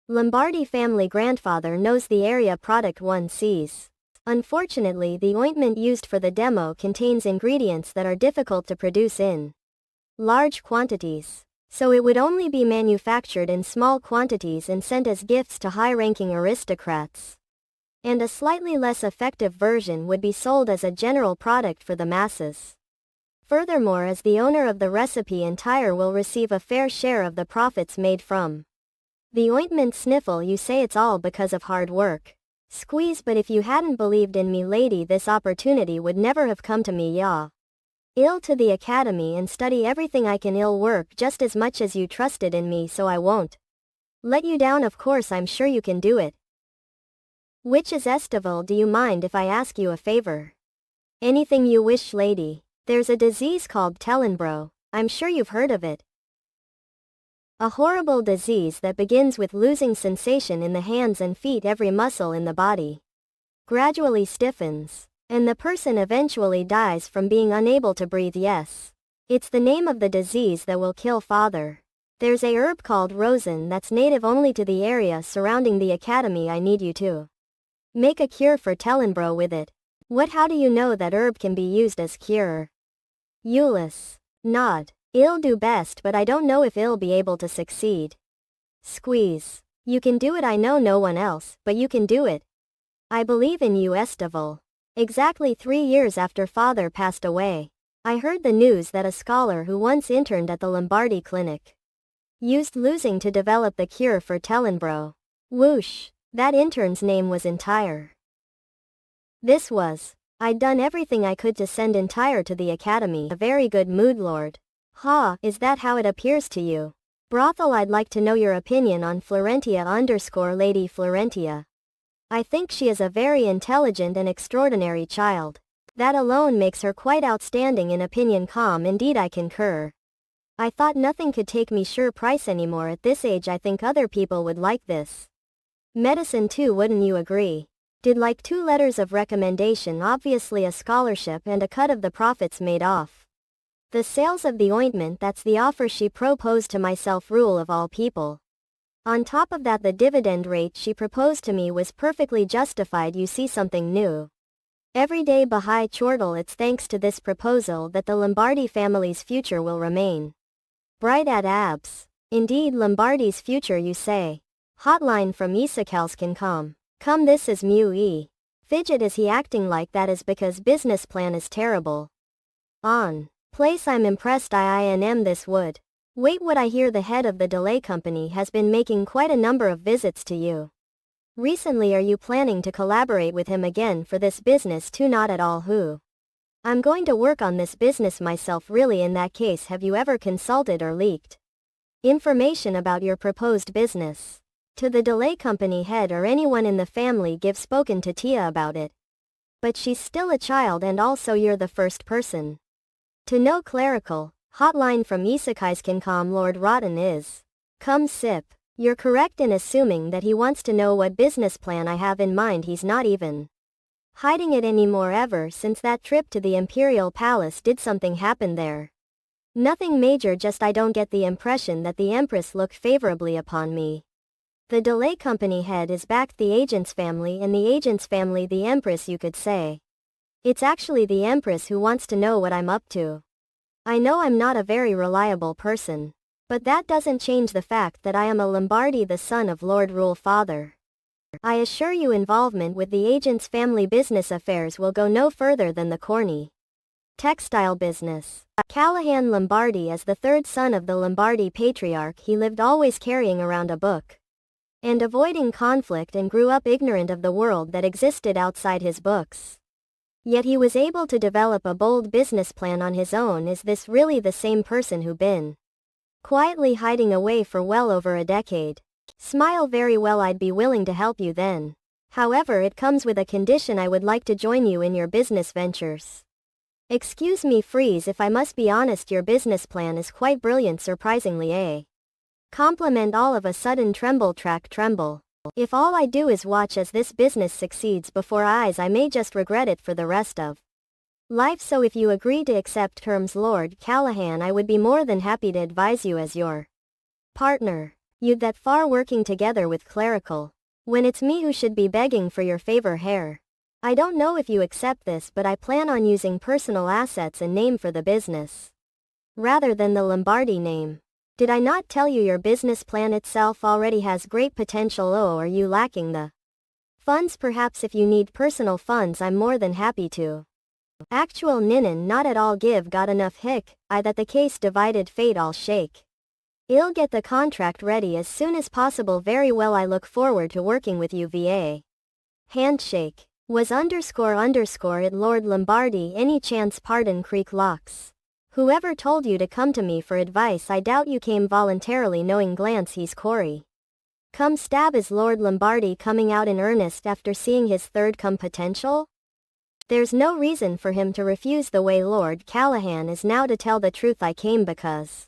Lombardi family grandfather knows the area product one sees. Unfortunately, the ointment used for the demo contains ingredients that are difficult to produce in large quantities, so it would only be manufactured in small quantities and sent as gifts to high-ranking aristocrats. And a slightly less effective version would be sold as a general product for the masses. Furthermore, as the owner of the recipe, Entire will receive a fair share of the profits made from the ointment. Sniffle. You say it's all because of hard work. Squeeze. But if you hadn't believed in me, lady, this opportunity would never have come to me. Yeah. Ill to the academy and study everything I can. Ill work just as much as you trusted in me, so I won't let you down. Of course, I'm sure you can do it. Which is Estival, do you mind if I ask you a favor? Anything you wish, lady. There's a disease called Telenbro. I'm sure you've heard of it. A horrible disease that begins with losing sensation in the hands and feet. Every muscle in the body gradually stiffens, and the person eventually dies from being unable to breathe. Yes. It's the name of the disease that will kill father. There's a herb called rosin that's native only to the area surrounding the academy. I need you to make a cure for Telenbro with it. What? How do you know that herb can be used as cure? Euless. Nod. I'll do best, but I don't know if I'll be able to succeed. Squeeze. You can do it. I know no one else, but you can do it. I believe in you, Estival. Exactly 3 years after father passed away, I heard the news that a scholar who once interned at the Lombardi clinic used losing to develop the cure for Telenbro. Whoosh. That intern's name was Entire. I'd done everything I could to send Entire to the academy. A very good mood, Lord. Ha, is that how it appears to you? Brothel, I'd like to know your opinion on Florentia_Lady Florentia. I think she is a very intelligent and extraordinary child. That alone makes her quite outstanding in opinion. Calm. Indeed, I concur. I thought nothing could take me sure price anymore at this age. I think other people would like this medicine too, wouldn't you agree? Did like 2 letters of recommendation, obviously a scholarship and a cut of the profits made off the sales of the ointment. That's the offer she proposed to myself, rule of all people. On top of that, the dividend rate she proposed to me was perfectly justified. You see something new every day, Bahai Chortle. It's thanks to this proposal that the Lombardi family's future will remain bright at abs. Indeed, Lombardi's future, you say? Hotline from Isakalskin.com. Come, this is Mu E. Fidget. Is he acting like that is because business plan is terrible? On place, I'm impressed. IINM this would. Wait, what? I hear the head of the delay company has been making quite a number of visits to you recently. Are you planning to collaborate with him again for this business too? Not at all. Who I'm going to work on this business myself. Really, in that case, have you ever consulted or leaked information about your proposed business to the delay company head or anyone in the family? Give spoken to Tia about it. But she's still a child, and also you're the first person to know. Clerical hotline from Isekai's Kincom. Lord Rotten is. Come sip. You're correct in assuming that he wants to know what business plan I have in mind. He's not even hiding it anymore. Ever since that trip to the Imperial Palace, did something happen there? Nothing major, just I don't get the impression that the Empress looked favorably upon me. The delay company head is back, the agent's family, and the agent's family the Empress, you could say. It's actually the Empress who wants to know what I'm up to. I know I'm not a very reliable person, but that doesn't change the fact that I am a Lombardi, the son of Lord Rule Father. I assure you, involvement with the agent's family business affairs will go no further than the corny textile business. Callahan Lombardi is the third son of the Lombardi patriarch. He lived always carrying around a book and avoiding conflict, and grew up ignorant of the world that existed outside his books. Yet he was able to develop a bold business plan on his own. Is this really the same person who been quietly hiding away for well over a decade? Smile. Very well, I'd be willing to help you then. However, it comes with a condition. I would like to join you in your business ventures. Excuse me, freeze. If I must be honest, your business plan is quite brilliant, surprisingly a compliment. All of a sudden tremble. If all I do is watch as this business succeeds before eyes, I may just regret it for the rest of life. So if you agree to accept terms, Lord Callahan, I would be more than happy to advise you as your partner. You'd that far working together with Clerical, when it's me who should be begging for your favor. Hair. I don't know if you accept this, but I plan on using personal assets and name for the business rather than the Lombardi name. Did I not tell you your business plan itself already has great potential? Oh, are you lacking the funds? Perhaps if you need personal funds, I'm more than happy to. Actual Ninan, not at all. Give got enough. Hick, I that the case divided fate. I'll shake. I'll get the contract ready as soon as possible. Very well, I look forward to working with you. VA. Handshake. Was __ it Lord Lombardi, any chance? Pardon, Creek Locks. Whoever told you to come to me for advice? I doubt you came voluntarily. Knowing glance. He's Cory. Come stab. Is Lord Lombardi coming out in earnest after seeing his third come potential? There's no reason for him to refuse the way Lord Callahan is now. To tell the truth, I came because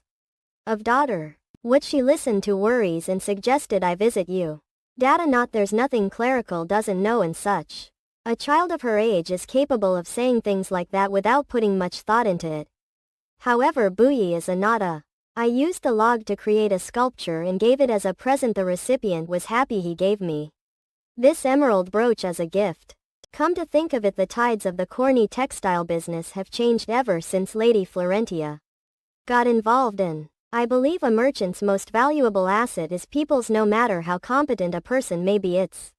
of daughter. What she listened to worries and suggested I visit you. Data not. There's nothing Clerical doesn't know and such. A child of her age is capable of saying things like that without putting much thought into it. However, Buyi is a nada. I used the log to create a sculpture and gave it as a present. The recipient was happy. He gave me this emerald brooch as a gift. Come to think of it, the tides of the corny textile business have changed ever since Lady Florentia got involved in. I believe a merchant's most valuable asset is people's. No matter how competent a person may be, it's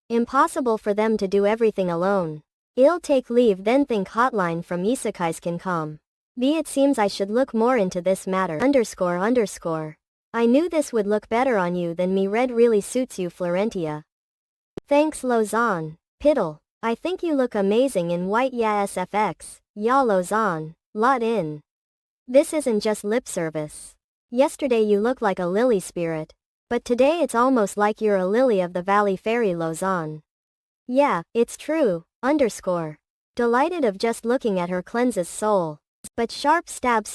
impossible for them to do everything alone. I'll take leave then. Think hotline from Isekai's Kincom. It seems I should look more into this matter. __. I knew this would look better on you than me. Red really suits you, Florentia. Thanks, Lausanne. Piddle. I think you look amazing in white. Yeah, SFX. Ya Lausanne. Lot in. This isn't just lip service. Yesterday you looked like a lily spirit, but today it's almost like you're a lily of the valley. Fairy. Lausanne. Yeah, it's true. Delighted of just looking at her cleanses soul. But sharp stab.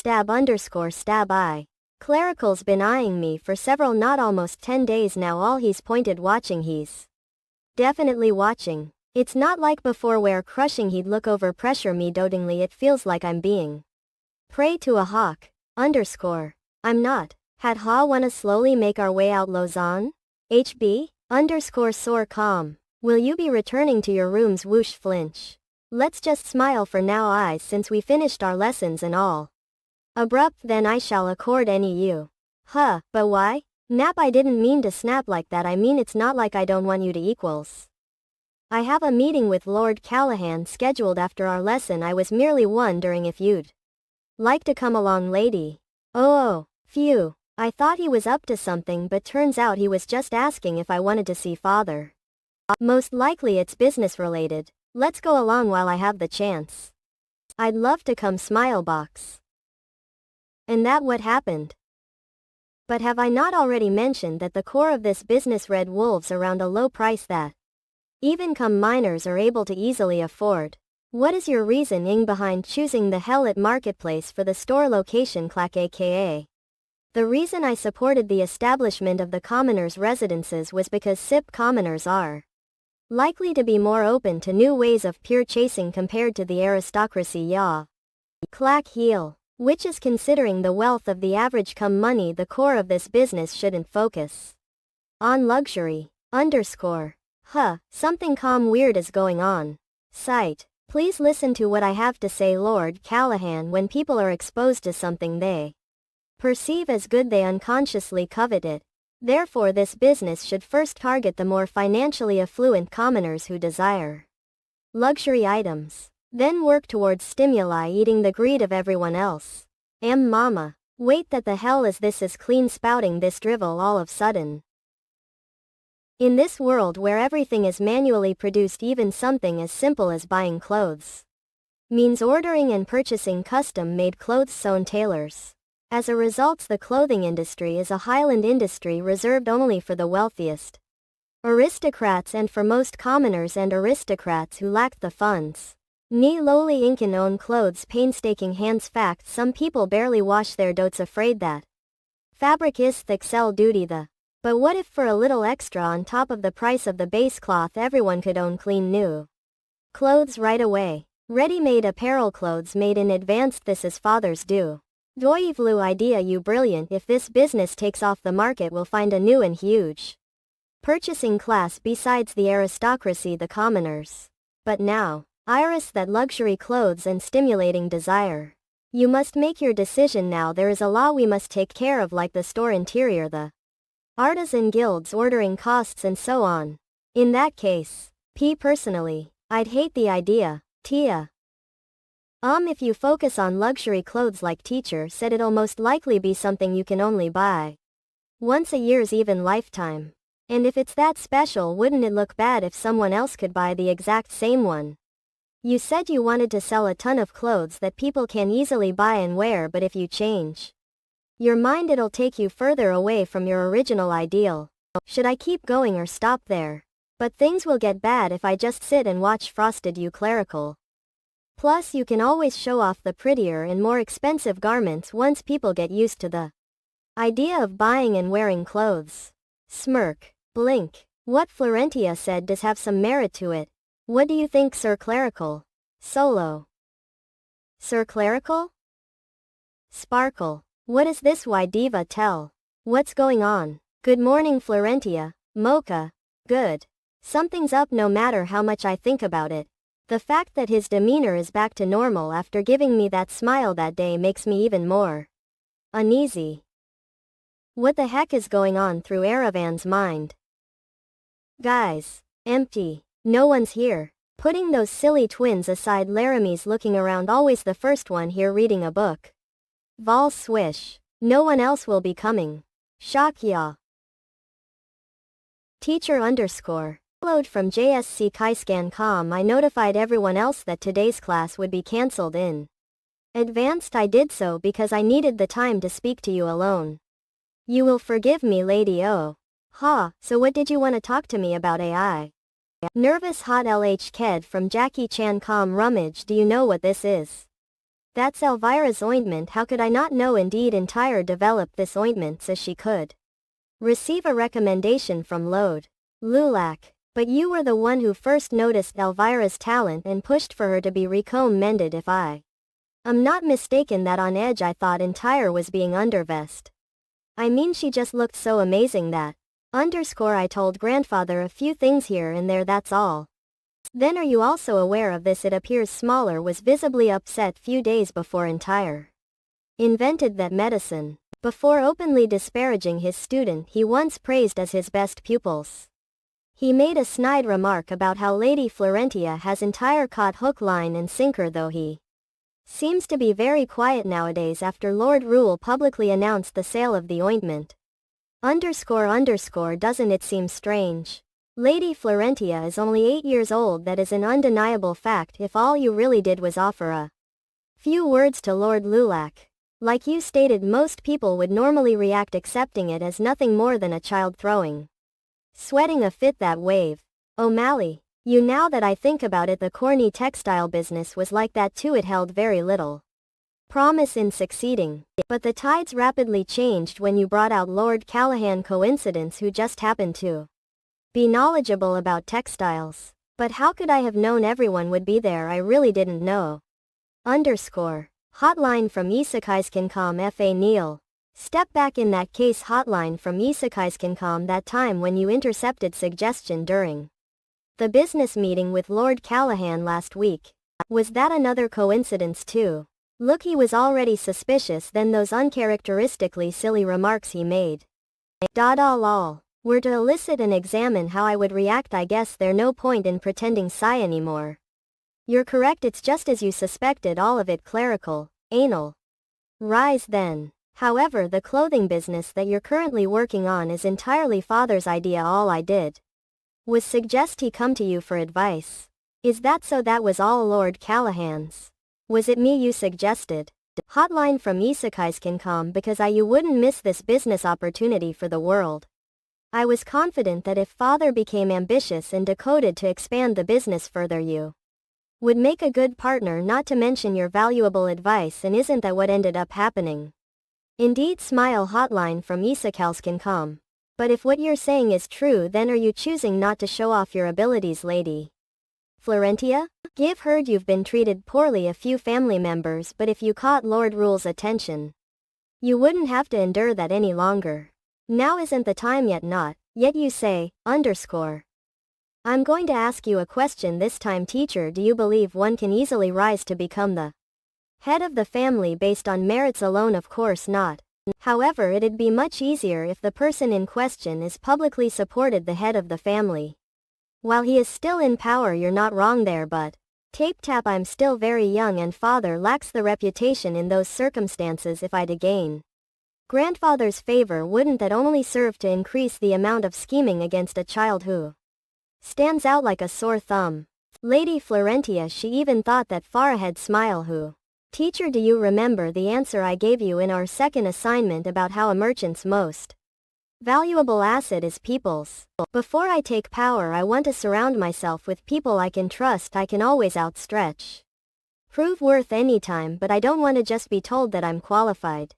I. Clerical's been eyeing me for several, not almost 10 days now. All he's pointed watching. He's definitely watching. It's not like before where crushing he'd look over pressure me dotingly. It feels like I'm being prey to a hawk. I'm not. Had Ha wanna slowly make our way out. Lausanne? HB? Soar calm. Will you be returning to your rooms? Whoosh flinch. Let's just smile for now, eyes, since we finished our lessons and all. Abrupt. Then I shall accord any you. Huh, but why? Nap, I didn't mean to snap like that. I mean, it's not like I don't want you to equals. I have a meeting with Lord Callahan scheduled after our lesson. I was merely wondering if you'd like to come along, lady. Oh, phew. I thought he was up to something, but turns out he was just asking if I wanted to see father. Most likely it's business related. Let's go along while I have the chance. I'd love to come smile box. And that what happened? But have I not already mentioned that the core of this business red wolves around a low price that even come minors are able to easily afford? What is your reasoning behind choosing the Hellet marketplace for the store location clack aka? The reason I supported the establishment of the commoners' residences was because SIP commoners are likely to be more open to new ways of pure chasing compared to the aristocracy ya. Clack heel. Which is considering the wealth of the average come money the core of this business shouldn't focus on luxury. Something weird is going on. Sight. Please listen to what I have to say, Lord Callahan. When people are exposed to something they perceive as good, they unconsciously covet it. Therefore this business should first target the more financially affluent commoners who desire luxury items, then work towards stimuli eating the greed of everyone else. Mama. Wait, that the hell is this? Is clean spouting this drivel all of sudden? In this world where everything is manually produced, even something as simple as buying clothes means ordering and purchasing custom-made clothes sewn tailors. As a result, the clothing industry is a highland industry reserved only for the wealthiest aristocrats and for most commoners and aristocrats who lack the funds. Ni lowly incan own clothes painstaking hands. Fact, some people barely wash their dotes afraid that fabric is thick sell duty the. But what if for a little extra on top of the price of the base cloth everyone could own clean new clothes right away? Ready-made apparel, clothes made in advance. This is fathers do. Doivlu idea, you brilliant. If this business takes off, the market will find a new and huge purchasing class besides the aristocracy, the commoners. But now, Iris, that luxury clothes and stimulating desire. You must make your decision now. There is a law we must take care of, like the store interior, the artisan guilds, ordering costs and so on. In that case, personally, I'd hate the idea. Tia. If you focus on luxury clothes like teacher said, it'll most likely be something you can only buy once a year's even lifetime. And if it's that special, wouldn't it look bad if someone else could buy the exact same one? You said you wanted to sell a ton of clothes that people can easily buy and wear, but if you change your mind, it'll take you further away from your original ideal. Should I keep going or stop there? But things will get bad if I just sit and watch frosted you clerical. Plus you can always show off the prettier and more expensive garments once people get used to the idea of buying and wearing clothes. Smirk. Blink. What Florentia said does have some merit to it. What do you think, Sir Clerical? Solo. Sir Clerical? Sparkle. What is this? Why, Diva, tell. What's going on? Good morning, Florentia. Mocha. Good. Something's up no matter how much I think about it. The fact that his demeanor is back to normal after giving me that smile that day makes me even more uneasy. What the heck is going on through Aravan's mind? Guys. Empty. No one's here. Putting those silly twins aside, Laramie's looking around, always the first one here reading a book. Vol swish. No one else will be coming. Shock ya. Teacher _ Followed from JSC Kaiscan.com. I notified everyone else that today's class would be cancelled in advance. I did so because I needed the time to speak to you alone. You will forgive me, Lady O. So what did you want to talk to me about? AI? Nervous hot LH Ked from Jackie Chan. Rummage, do you know what this is? That's Elvira's ointment. How could I not know? Indeed, Entire developed this ointment so she could receive a recommendation from Lode Lulac. But you were the one who first noticed Elvira's talent and pushed for her to be recommended. If I am not mistaken, that on edge I thought Entire was being undervest. I mean, she just looked so amazing that I told grandfather a few things here and there, that's all. Then are you also aware of this? It appears Smaller was visibly upset few days before Entire invented that medicine. Before openly disparaging his student he once praised as his best pupils, he made a snide remark about how Lady Florentia has Entire caught hook, line and sinker, though he seems to be very quiet nowadays after Lord Rule publicly announced the sale of the ointment. Doesn't it seem strange? Lady Florentia is only 8 years old. That is an undeniable fact. If all you really did was offer a Few words to Lord Lulak. Like you stated, most people would normally react accepting it as nothing more than a child throwing. Sweating a fit that wave. O'Malley. You, now that I think about it, the corny textile business was like that too. It held very little promise in succeeding. But the tides rapidly changed when you brought out Lord Callahan, coincidence, who just happened to be knowledgeable about textiles. But how could I have known everyone would be there? I really didn't know. Hotline from Isakaiskincom. F.A. Neil. Step back. In that case, hotline from Isakaiskincom. That time when you intercepted suggestion during the business meeting with Lord Callahan last week. Was that another coincidence too? Look, he was already suspicious, then those uncharacteristically silly remarks he made. Lol. Were to elicit and examine how I would react. I guess there's no point in pretending shy anymore. You're correct, it's just as you suspected, all of it clerical, anal. Rise then. However, the clothing business that you're currently working on is entirely father's idea. All I did was suggest he come to you for advice. Is that so? That was all Lord Callahan's. Was it me you suggested? Hotline from Isakaiskincom. Because you wouldn't miss this business opportunity for the world. I was confident that if father became ambitious and decoded to expand the business further, you would make a good partner, not to mention your valuable advice. And isn't that what ended up happening? Indeed. Smile. Hotline from Isakaiskincom. But if what you're saying is true, then are you choosing not to show off your abilities, Lady Florentia? Give heard you've been treated poorly a few family members, but if you caught Lord Rule's attention, you wouldn't have to endure that any longer. Now isn't the time yet. Not yet, you say, I'm going to ask you a question this time, teacher. Do you believe one can easily rise to become the head of the family based on merits alone? Of course not. However, it'd be much easier if the person in question is publicly supported, the head of the family. While he is still in power, you're not wrong there, but tape tap, I'm still very young and father lacks the reputation in those circumstances. If I to gain grandfather's favor, wouldn't that only serve to increase the amount of scheming against a child who stands out like a sore thumb? Lady Florentia, she even thought that far ahead. Smile. Who? Teacher, do you remember the answer I gave you in our second assignment about how a merchant's most valuable asset is people's? Before I take power, I want to surround myself with people I can trust. I can always outstretch, prove worth anytime, but I don't want to just be told that I'm qualified.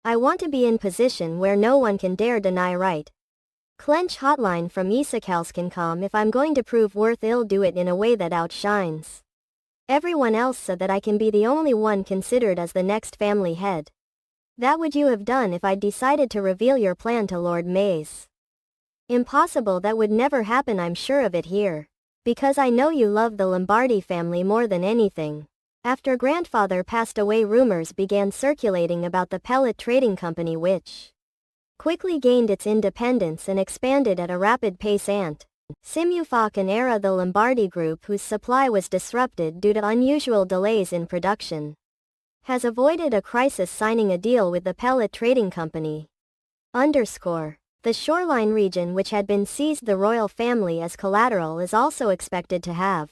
I want to be in position where no one can dare deny right. Clench. Hotline from Isakaiskincom. If I'm going to prove worth, I'll do it in a way that outshines everyone else so that I can be the only one considered as the next family head. That would you have done if I'd decided to reveal your plan to Lord Mays? Impossible, that would never happen, I'm sure of it here. Because I know you love the Lombardi family more than anything. After grandfather passed away, rumors began circulating about the pellet trading company, which quickly gained its independence and expanded at a rapid pace. Simufak and Era, the Lombardi group, whose supply was disrupted due to unusual delays in production, has avoided a crisis, signing a deal with the pellet trading company. The shoreline region, which had been seized the royal family as collateral, is also expected to have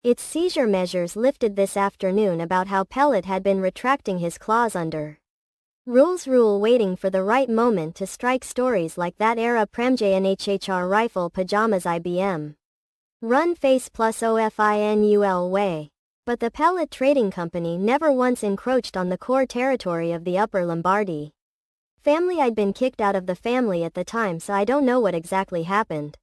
its seizure measures lifted this afternoon. About how Pellet had been retracting his clause under Rule's rule, waiting for the right moment to strike. Stories like that era Premjnhhr rifle pajamas IBM run face plus OFINUL way. But the pellet trading company never once encroached on the core territory of the Upper Lombardy family. I'd been kicked out of the family at the time, so I don't know what exactly happened.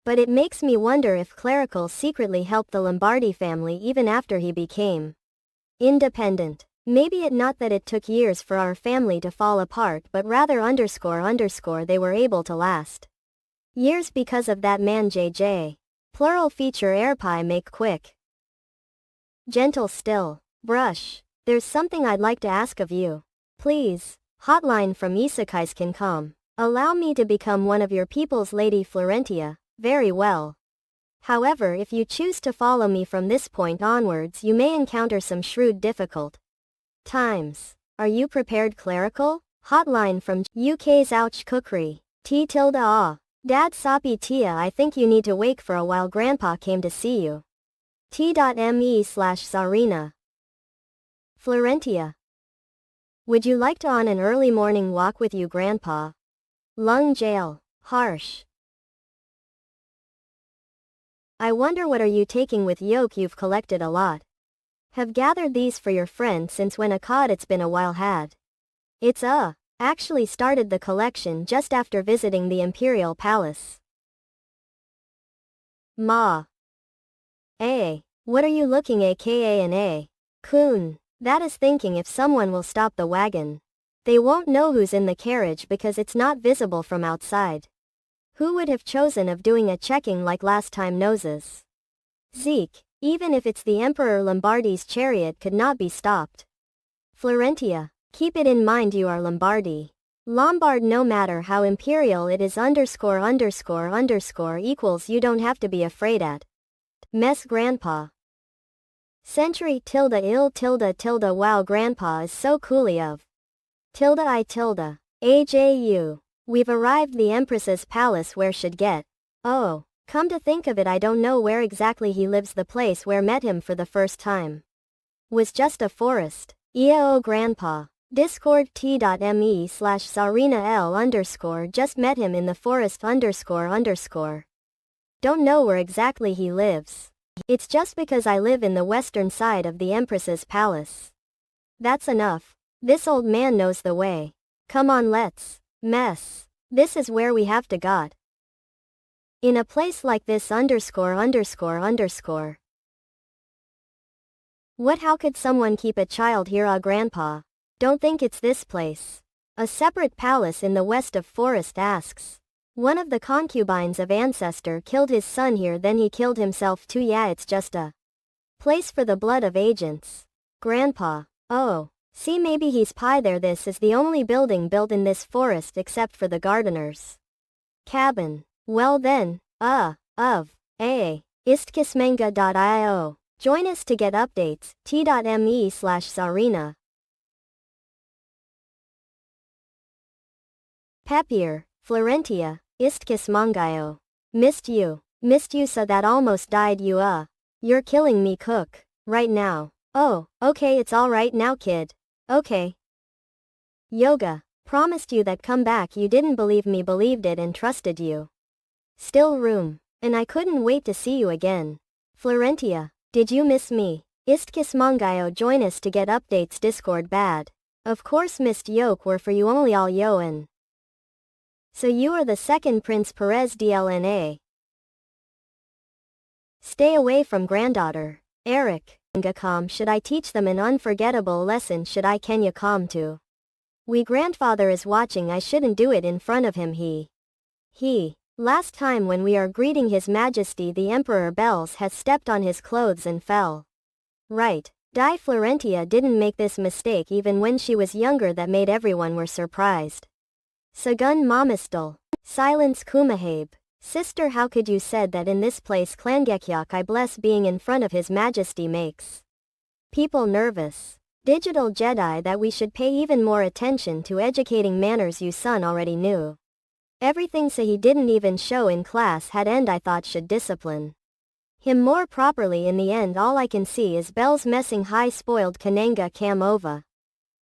But it makes me wonder if Clerical secretly helped the Lombardi family even after he became independent. Maybe it not that it took years for our family to fall apart, but rather they were able to last years because of that man JJ. Plural feature airpie make quick. Gentle still. Brush. There's something I'd like to ask of you. Please. Hotline from Isakaiskincom. Allow me to become one of your people's, Lady Florentia. Very well. However, if you choose to follow me from this point onwards, you may encounter some shrewd difficult times. Are you prepared, Clerical? Hotline from UK's Ouch Cookery. T tilde ah. Dad Soppy Tia, I think you need to wake for a while. Grandpa came to see you. T.me/Sarina. Florentia. Would you like to on an early morning walk with you, Grandpa? Lung jail. Harsh. I wonder what are you taking with yolk, you've collected a lot. Have gathered these for your friend since when a cod it's been a while had. It's actually started the collection just after visiting the Imperial Palace. Ma. What are you looking aka an A? Coon. That is thinking if someone will stop the wagon. They won't know who's in the carriage because it's not visible from outside. Who would have chosen of doing a checking like last time noses? Zeke, even if it's the Emperor Lombardi's chariot could not be stopped. Florentia, keep it in mind you are Lombardi. Lombard no matter how imperial it is ___ equals you don't have to be afraid at. Mess Grandpa. Century ~ill ~tilde wow Grandpa is so coolly of. AJU. We've arrived the Empress's palace where should get. Oh, come to think of it I don't know where exactly he lives the place where met him for the first time. Was just a forest. Grandpa. Discord t.me/Sarina_L_ just met him in the forest __. Don't know where exactly he lives. It's just because I live in the western side of the Empress's palace. That's enough. This old man knows the way. Come on let's mess. This is where we have to got. In a place like this ___. What how could someone keep a child here Grandpa? Don't think it's this place. A separate palace in the west of forest asks. One of the concubines of ancestor killed his son here then he killed himself too yeah it's just a place for the blood of agents. Grandpa. Oh. See maybe he's pie there this is the only building built in this forest except for the gardener's cabin. Well then, istkismanga.io. Join us to get updates, t.me/Sarina. Pepier, Florentia, Istkismangayo. Missed you so that almost died you You're killing me cook, right now. Oh, okay it's alright now kid. Okay. Yoga, promised you that come back you didn't believe me believed it and trusted you. Still room, and I couldn't wait to see you again. Florentia, did you miss me? Istkismangayo join us to get updates Discord bad. Of course missed yoke were for you only all yo and. So you are the second Prince Perez DLNA. Stay away from granddaughter. Eric. Should I teach them an unforgettable lesson should I Kenya come to? We grandfather is watching I shouldn't do it in front of him he. Last time when we are greeting his majesty the emperor Bells has stepped on his clothes and fell. Right. Di Florentia didn't make this mistake even when she was younger that made everyone were surprised. Sagun Mamistal. Silence Kumahabe. Sister how could you said that in this place Klangekyak I bless being in front of his majesty makes people nervous. Digital Jedi that we should pay even more attention to educating manners you son already knew. Everything so he didn't even show in class had end I thought should discipline him more properly in the end all I can see is Bells messing high spoiled Kananga Kamova.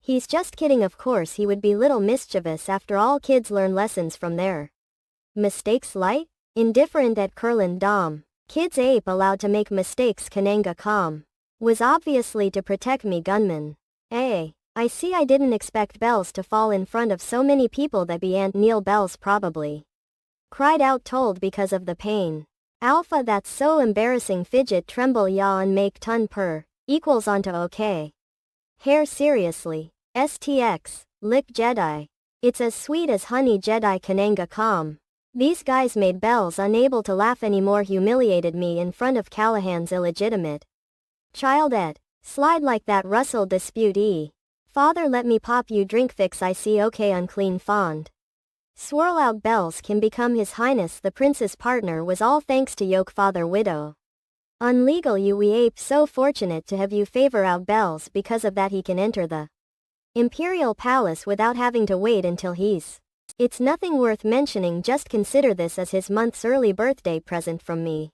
He's just kidding of course he would be little mischievous after all kids learn lessons from there. Mistakes light? Indifferent at Kurland Dom. Kids ape allowed to make mistakes Kananga Kam. Was obviously to protect me gunman. I see I didn't expect Bells to fall in front of so many people that be Aunt Neil Bells probably. Cried out told because of the pain. Alpha that's so embarrassing fidget tremble yaw and make ton purr, equals onto okay. Hair seriously. STX, lick Jedi. It's as sweet as honey Jedi Kananga Kam. These guys made Bells unable to laugh anymore humiliated me in front of Callahan's illegitimate child slide like that Russell dispute Father let me pop you drink fix I see okay unclean fond. Swirl out Bells can become his highness the prince's partner was all thanks to yoke father widow. Unlegal you we ape so fortunate to have you favor out Bells because of that he can enter the imperial palace without having to wait until he's. It's nothing worth mentioning just consider this as his month's early birthday present from me.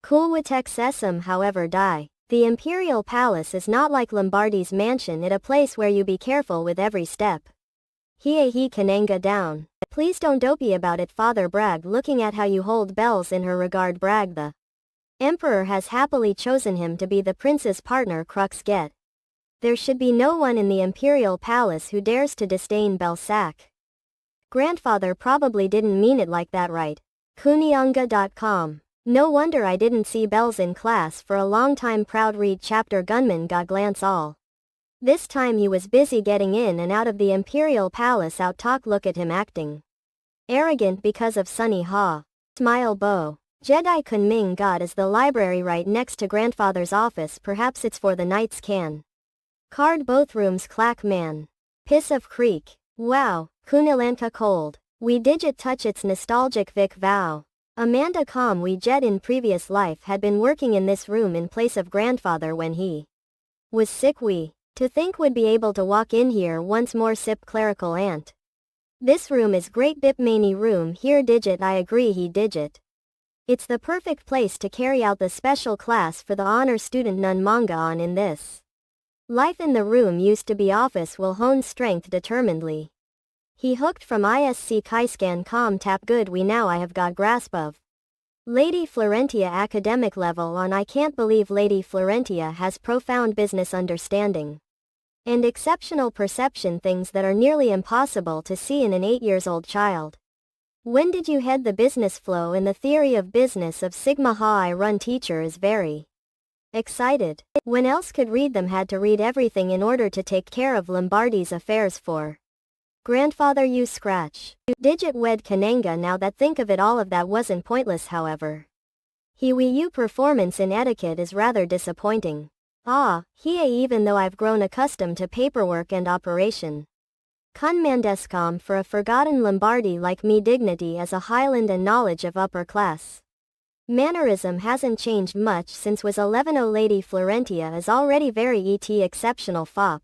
Coolwitex Sesam however die. The imperial palace is not like Lombardi's mansion, it a place where you be careful with every step. He Kananga down. Please don't dopey about it, Father Brag, looking at how you hold bells in her regard. Brag, the Emperor has happily chosen him to be the prince's partner. Crux get. There should be no one in the imperial palace who dares to disdain Belsac. Grandfather probably didn't mean it like that, right? Kunianga.com. No wonder I didn't see bells in class for a long time. Proud read chapter. Gunman got glance all. This time he was busy getting in and out of the imperial palace. Out talk, look at him acting arrogant because of Sunny Ha. Smile bow. Jedi Kunming God is the library right next to grandfather's office. Perhaps it's for the knights can. Card both rooms. Clack man. Piss of creek. Wow. Kunilanka cold. We digit touch its nostalgic Vic vow. Amanda Com we jet in previous life had been working in this room in place of grandfather when he was sick. We to think would be able to walk in here once more. Sip clerical aunt. This room is great. Bip many room here. Digit I agree. He digit. It's the perfect place to carry out the special class for the honor student. None manga on in this. Life in the room used to be office will hone strength determinedly. He hooked from ISC Kaiscan com tap good. We now I have got grasp of Lady Florentia academic level on. I can't believe Lady Florentia has profound business understanding and exceptional perception, things that are nearly impossible to see in an 8-year-old child. When did you head the business flow in the theory of business of Sigma Ha? I run. Teacher is very excited. When else could read them, had to read everything in order to take care of Lombardi's affairs for grandfather. You scratch. Digit wed Kananga. Now that think of it, all of that wasn't pointless. However, Hiwi performance in etiquette is rather disappointing. Even though I've grown accustomed to paperwork and operation. Kunmandescom for a forgotten Lombardi like me, dignity as a Highland and knowledge of upper class mannerism hasn't changed much since was 11. Lady Florentia is already very exceptional. Fop.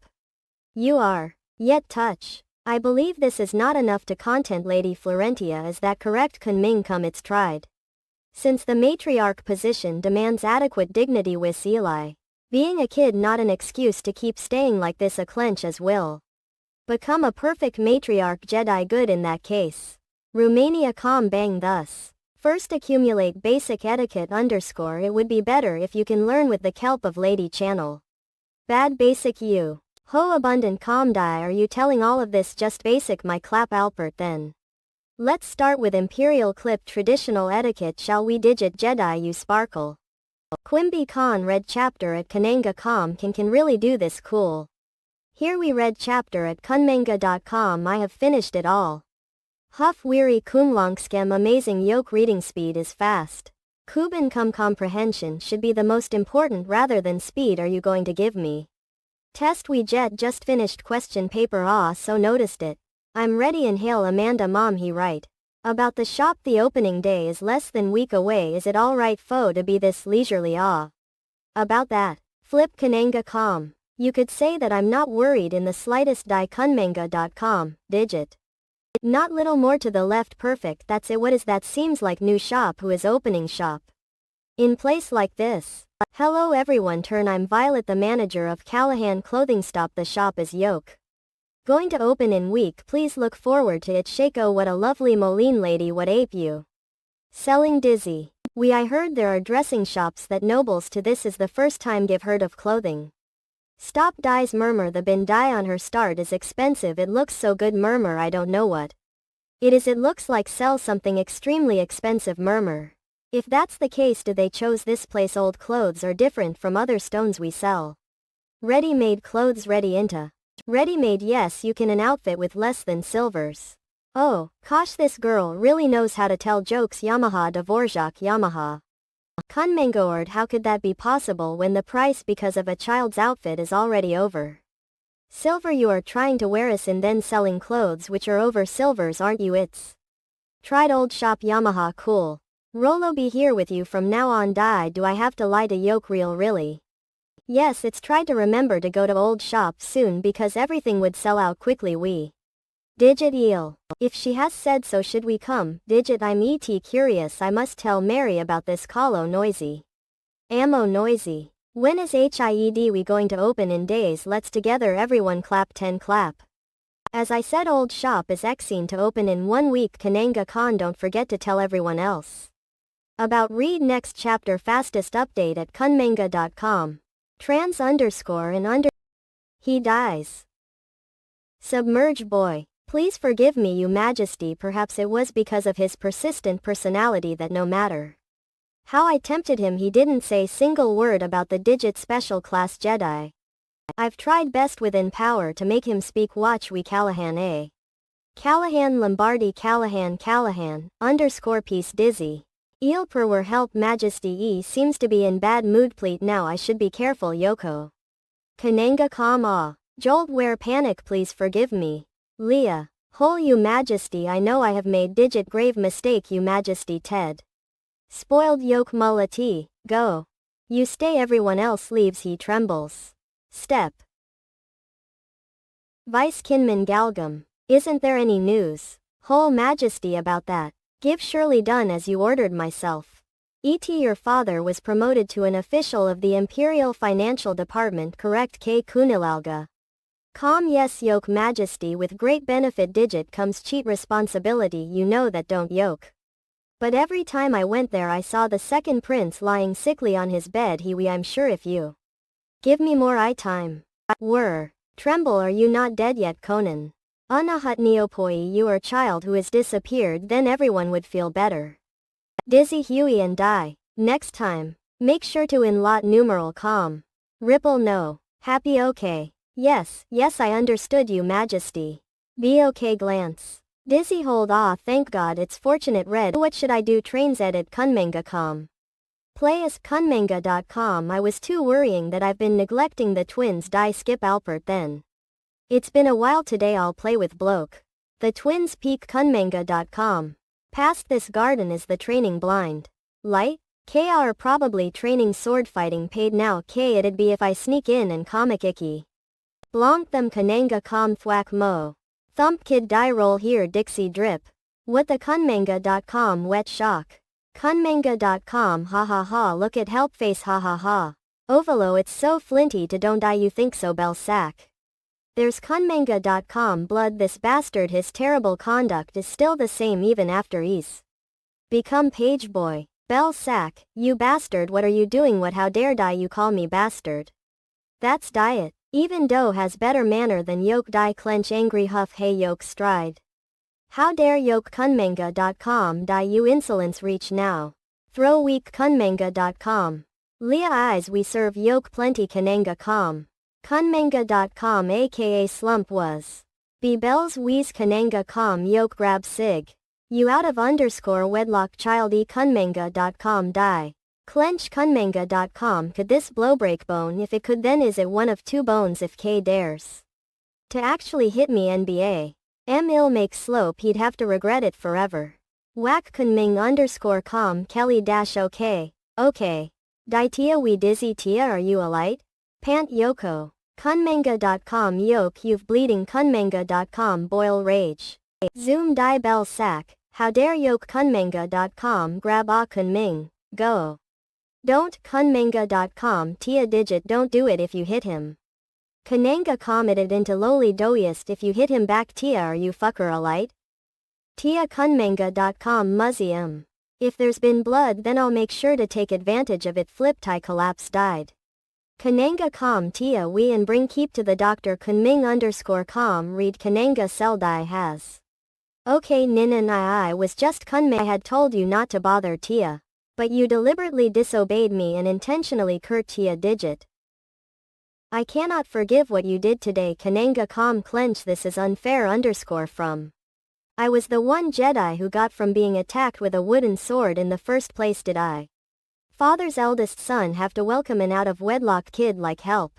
You are. Yet touch. I believe this is not enough to content Lady Florentia. Is that correct? Kunming come it's tried. Since the matriarch position demands adequate dignity with Eli. Being a kid not an excuse to keep staying like this. A clench as will become a perfect matriarch. Jedi good in that case. Romania com bang thus. First accumulate basic etiquette _ it would be better if you can learn with the kelp of Lady Channel. Bad basic you. Ho abundant com die. Are you telling all of this just basic? My clap Alpert then. Let's start with imperial clip traditional etiquette, shall we? Digit Jedi you sparkle. Quimby Khan read chapter at Kananga com can really do this cool. Here we read chapter at kunmanga.com. I have finished it all. Huff weary kumlongskam amazing yoke reading speed is fast. Kuban cum comprehension should be the most important rather than speed. Are you going to give me test? We jet just finished question paper. So noticed it. I'm ready. Inhale Amanda mom. He right. About the shop, the opening day is less than week away. Is it alright foe to be this leisurely? About that. Flip Kananga com. You could say that I'm not worried in the slightest. Kunmanga.com. Digit. Not little more to the left. Perfect. That's it. What is that? Seems like new shop. Who is opening shop in place like this? Hello everyone. I'm Violet, the manager of Callahan Clothing. Stop. The shop is yoke going to open in week. Please look forward to it. Shake. Oh what a lovely Moline lady. What ape you selling? Dizzy. I heard there are dressing shops that nobles to this is the first time give heard of clothing. Stop. Dies murmur. The bin dye on her start is expensive. It looks so good. Murmur. I don't know what it is. It looks like sell something extremely expensive. Murmur. If that's the case, do they chose this place? Old clothes are different from other stones we sell. Ready-made clothes. Ready-made. Yes, you can an outfit with less than silvers. Oh, gosh, this girl really knows how to tell jokes. Yamaha Dvorak Yamaha. Kunmangoord. How could that be possible when the price because of a child's outfit is already over silver? You are trying to wear us and then selling clothes which are over silvers, aren't you? It's tried old shop. Yamaha. Cool. Rolo be here with you from now on. Do I have to lie to yoke? Real really? Yes, it's tried to remember to go to old shop soon because everything would sell out quickly. We digit eel. If she has said so, should we come? Digit I'm curious. I must tell Mary about this. Calo noisy. Ammo noisy. When is HIED we going to open in days? Let's together everyone clap 10 clap. As I said, old shop is Eleceed to open in 1 week. Kananga Khan, don't forget to tell everyone else about. Read next chapter fastest update at kunmanga.com. He dies. Submerge boy. Please forgive me, Your Majesty. Perhaps it was because of his persistent personality that no matter how I tempted him, he didn't say single word about the digit special class Jedi. I've tried best within power to make him speak. Watch we Callahan A. Callahan Lombardi Callahan _piece dizzy. Il per help Majesty E seems to be in bad mood. Pleat now I should be careful Yoko. Kananga calm ah. Jolt where panic please forgive me. Leah. Whole Your Majesty, I know I have made digit grave mistake Your Majesty Ted. Spoiled yoke mulati, go. You stay everyone else leaves he trembles. Step. Vice Kinman Galgam. Isn't there any news? Whole Majesty about that. Give surely done as you ordered myself. Your father was promoted to an official of the Imperial Financial Department correct K Kunilalga. Calm yes yoke Majesty with great benefit digit comes cheat responsibility you know that don't yoke. But every time I went there I saw the second prince lying sickly on his bed I'm sure if you give me more eye time. Tremble are you not dead yet Conan? Unahat Neopoi you are child who has disappeared then everyone would feel better. Dizzy Huey and die. Next time. Make sure to in lot numeral calm. Ripple no. Happy okay. Yes I understood you Majesty. Be okay glance. Dizzy hold thank God it's fortunate red. What should I do trains edit kunmanga.com. Play as kunmanga.com. I was too worrying that I've been neglecting the twins die skip Alpert then. It's been a while today I'll play with bloke. The twins peak kunmanga.com. Past this garden is the training blind. Light? KR probably training sword fighting paid now K it'd be if I sneak in and comic icky. Blanc them kananga com thwack mo. Thump kid die roll here Dixie drip. What the kunmanga.com wet shock. Kunmanga.com ha ha ha look at help face ha ha ha. Ovalo it's so flinty to don't die you think so bell sack. There's kunmanga.com blood this bastard his terrible conduct is still the same even after he's become page boy. Bell sack, you bastard what are you doing what how dare die you call me bastard. That's diet. Even Doe has better manner than yoke die clench angry huff hey yoke stride. How dare yoke kunmanga.com die you insolence reach now. Throw weak kunmanga.com. Leah eyes we serve yoke plenty kananga com. Kunmanga.com aka slump was. Be bells wheeze kananga com yoke grab sig. You out of _ wedlock child e kunmanga.com die. Clench kunmanga.com could this blow break bone if it could then is it one of two bones if K dares to actually hit me NBA. Ill make slope he'd have to regret it forever. Whack kunming _com Kelly dash okay. Die Tia we dizzy Tia are you a light? Pant Yoko. Kunmanga.com yoke you've bleeding kunmanga.com boil rage. Zoom die bell sack. How dare yoke kunmanga.com grab kunming. Go. Don't kunmanga.com Tia digit don't do it if you hit him. Kananga commented into lowly doiest if you hit him back Tia are you fucker a light? Tia kunmanga.com museum. If there's been blood then I'll make sure to take advantage of it flip tie collapse died. Kananga com Tia we and bring keep to the doctor kunming _com read Kananga cell die has. Okay Ninan I was just kunming I had told you not to bother Tia. But you deliberately disobeyed me and intentionally curt Tia digit. I cannot forgive what you did today Kananga com clench this is unfair from. I was the one Jedi who got from being attacked with a wooden sword in the first place did I? Father's eldest son have to welcome an out of wedlock kid like help?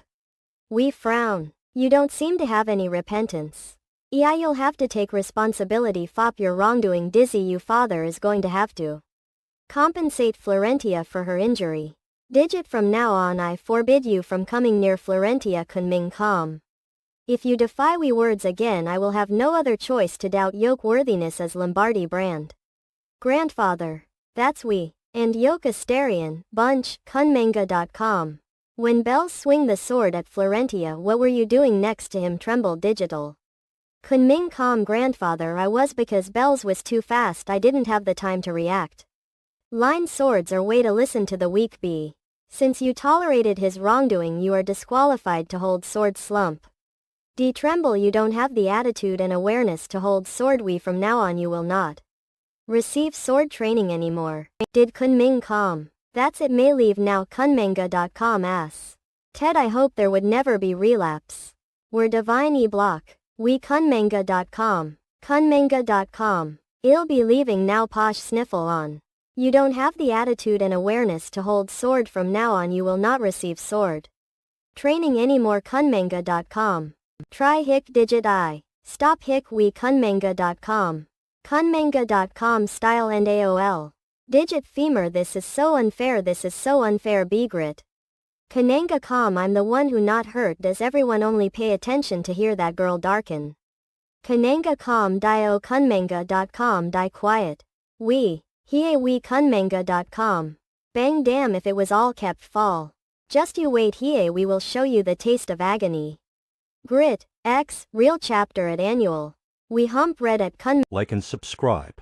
We frown. You don't seem to have any repentance. You'll have to take responsibility fop your wrongdoing dizzy you father is going to have to compensate Florentia for her injury. Digit from now on I forbid you from coming near Florentia kunming com. If you defy we words again I will have no other choice to doubt yoke worthiness as Lombardi brand. Grandfather. That's we. And yoke Asterian, bunch, kunmanga.com. When Bells swing the sword at Florentia, what were you doing next to him? Trembled Digital. Kunming calm grandfather, I was because Bells was too fast, I didn't have the time to react. Line swords are way to listen to the weak bee. Since you tolerated his wrongdoing, you are disqualified to hold sword. Slump. D tremble, you don't have the attitude and awareness to hold sword. We from now on you will not receive sword training anymore. Did Kunming calm. That's it, may leave now. Kunmanga.com ass. Ted, I hope there would never be relapse. We're divine e-block. We Kunmanga.com. Kunmanga.com. I'll be leaving now. Posh sniffle on. You don't have the attitude and awareness to hold sword. From now on you will not receive sword training anymore. Kunmanga.com. Try hic digit I. Stop hic. We Kunmanga.com. Kunmanga.com style and AOL. Digit femur, this is so unfair, this is so unfair. Bgrit. Kananga.com, I'm the one who not hurt. Does everyone only pay attention to hear that girl darken? Kananga.com dio. Kunmanga.com die quiet. We Kunmanga.com. Bang, damn, if it was all kept fall. Just you wait, we will show you the taste of agony. Grit X real chapter at annual. We hump red at Kun. Like and subscribe.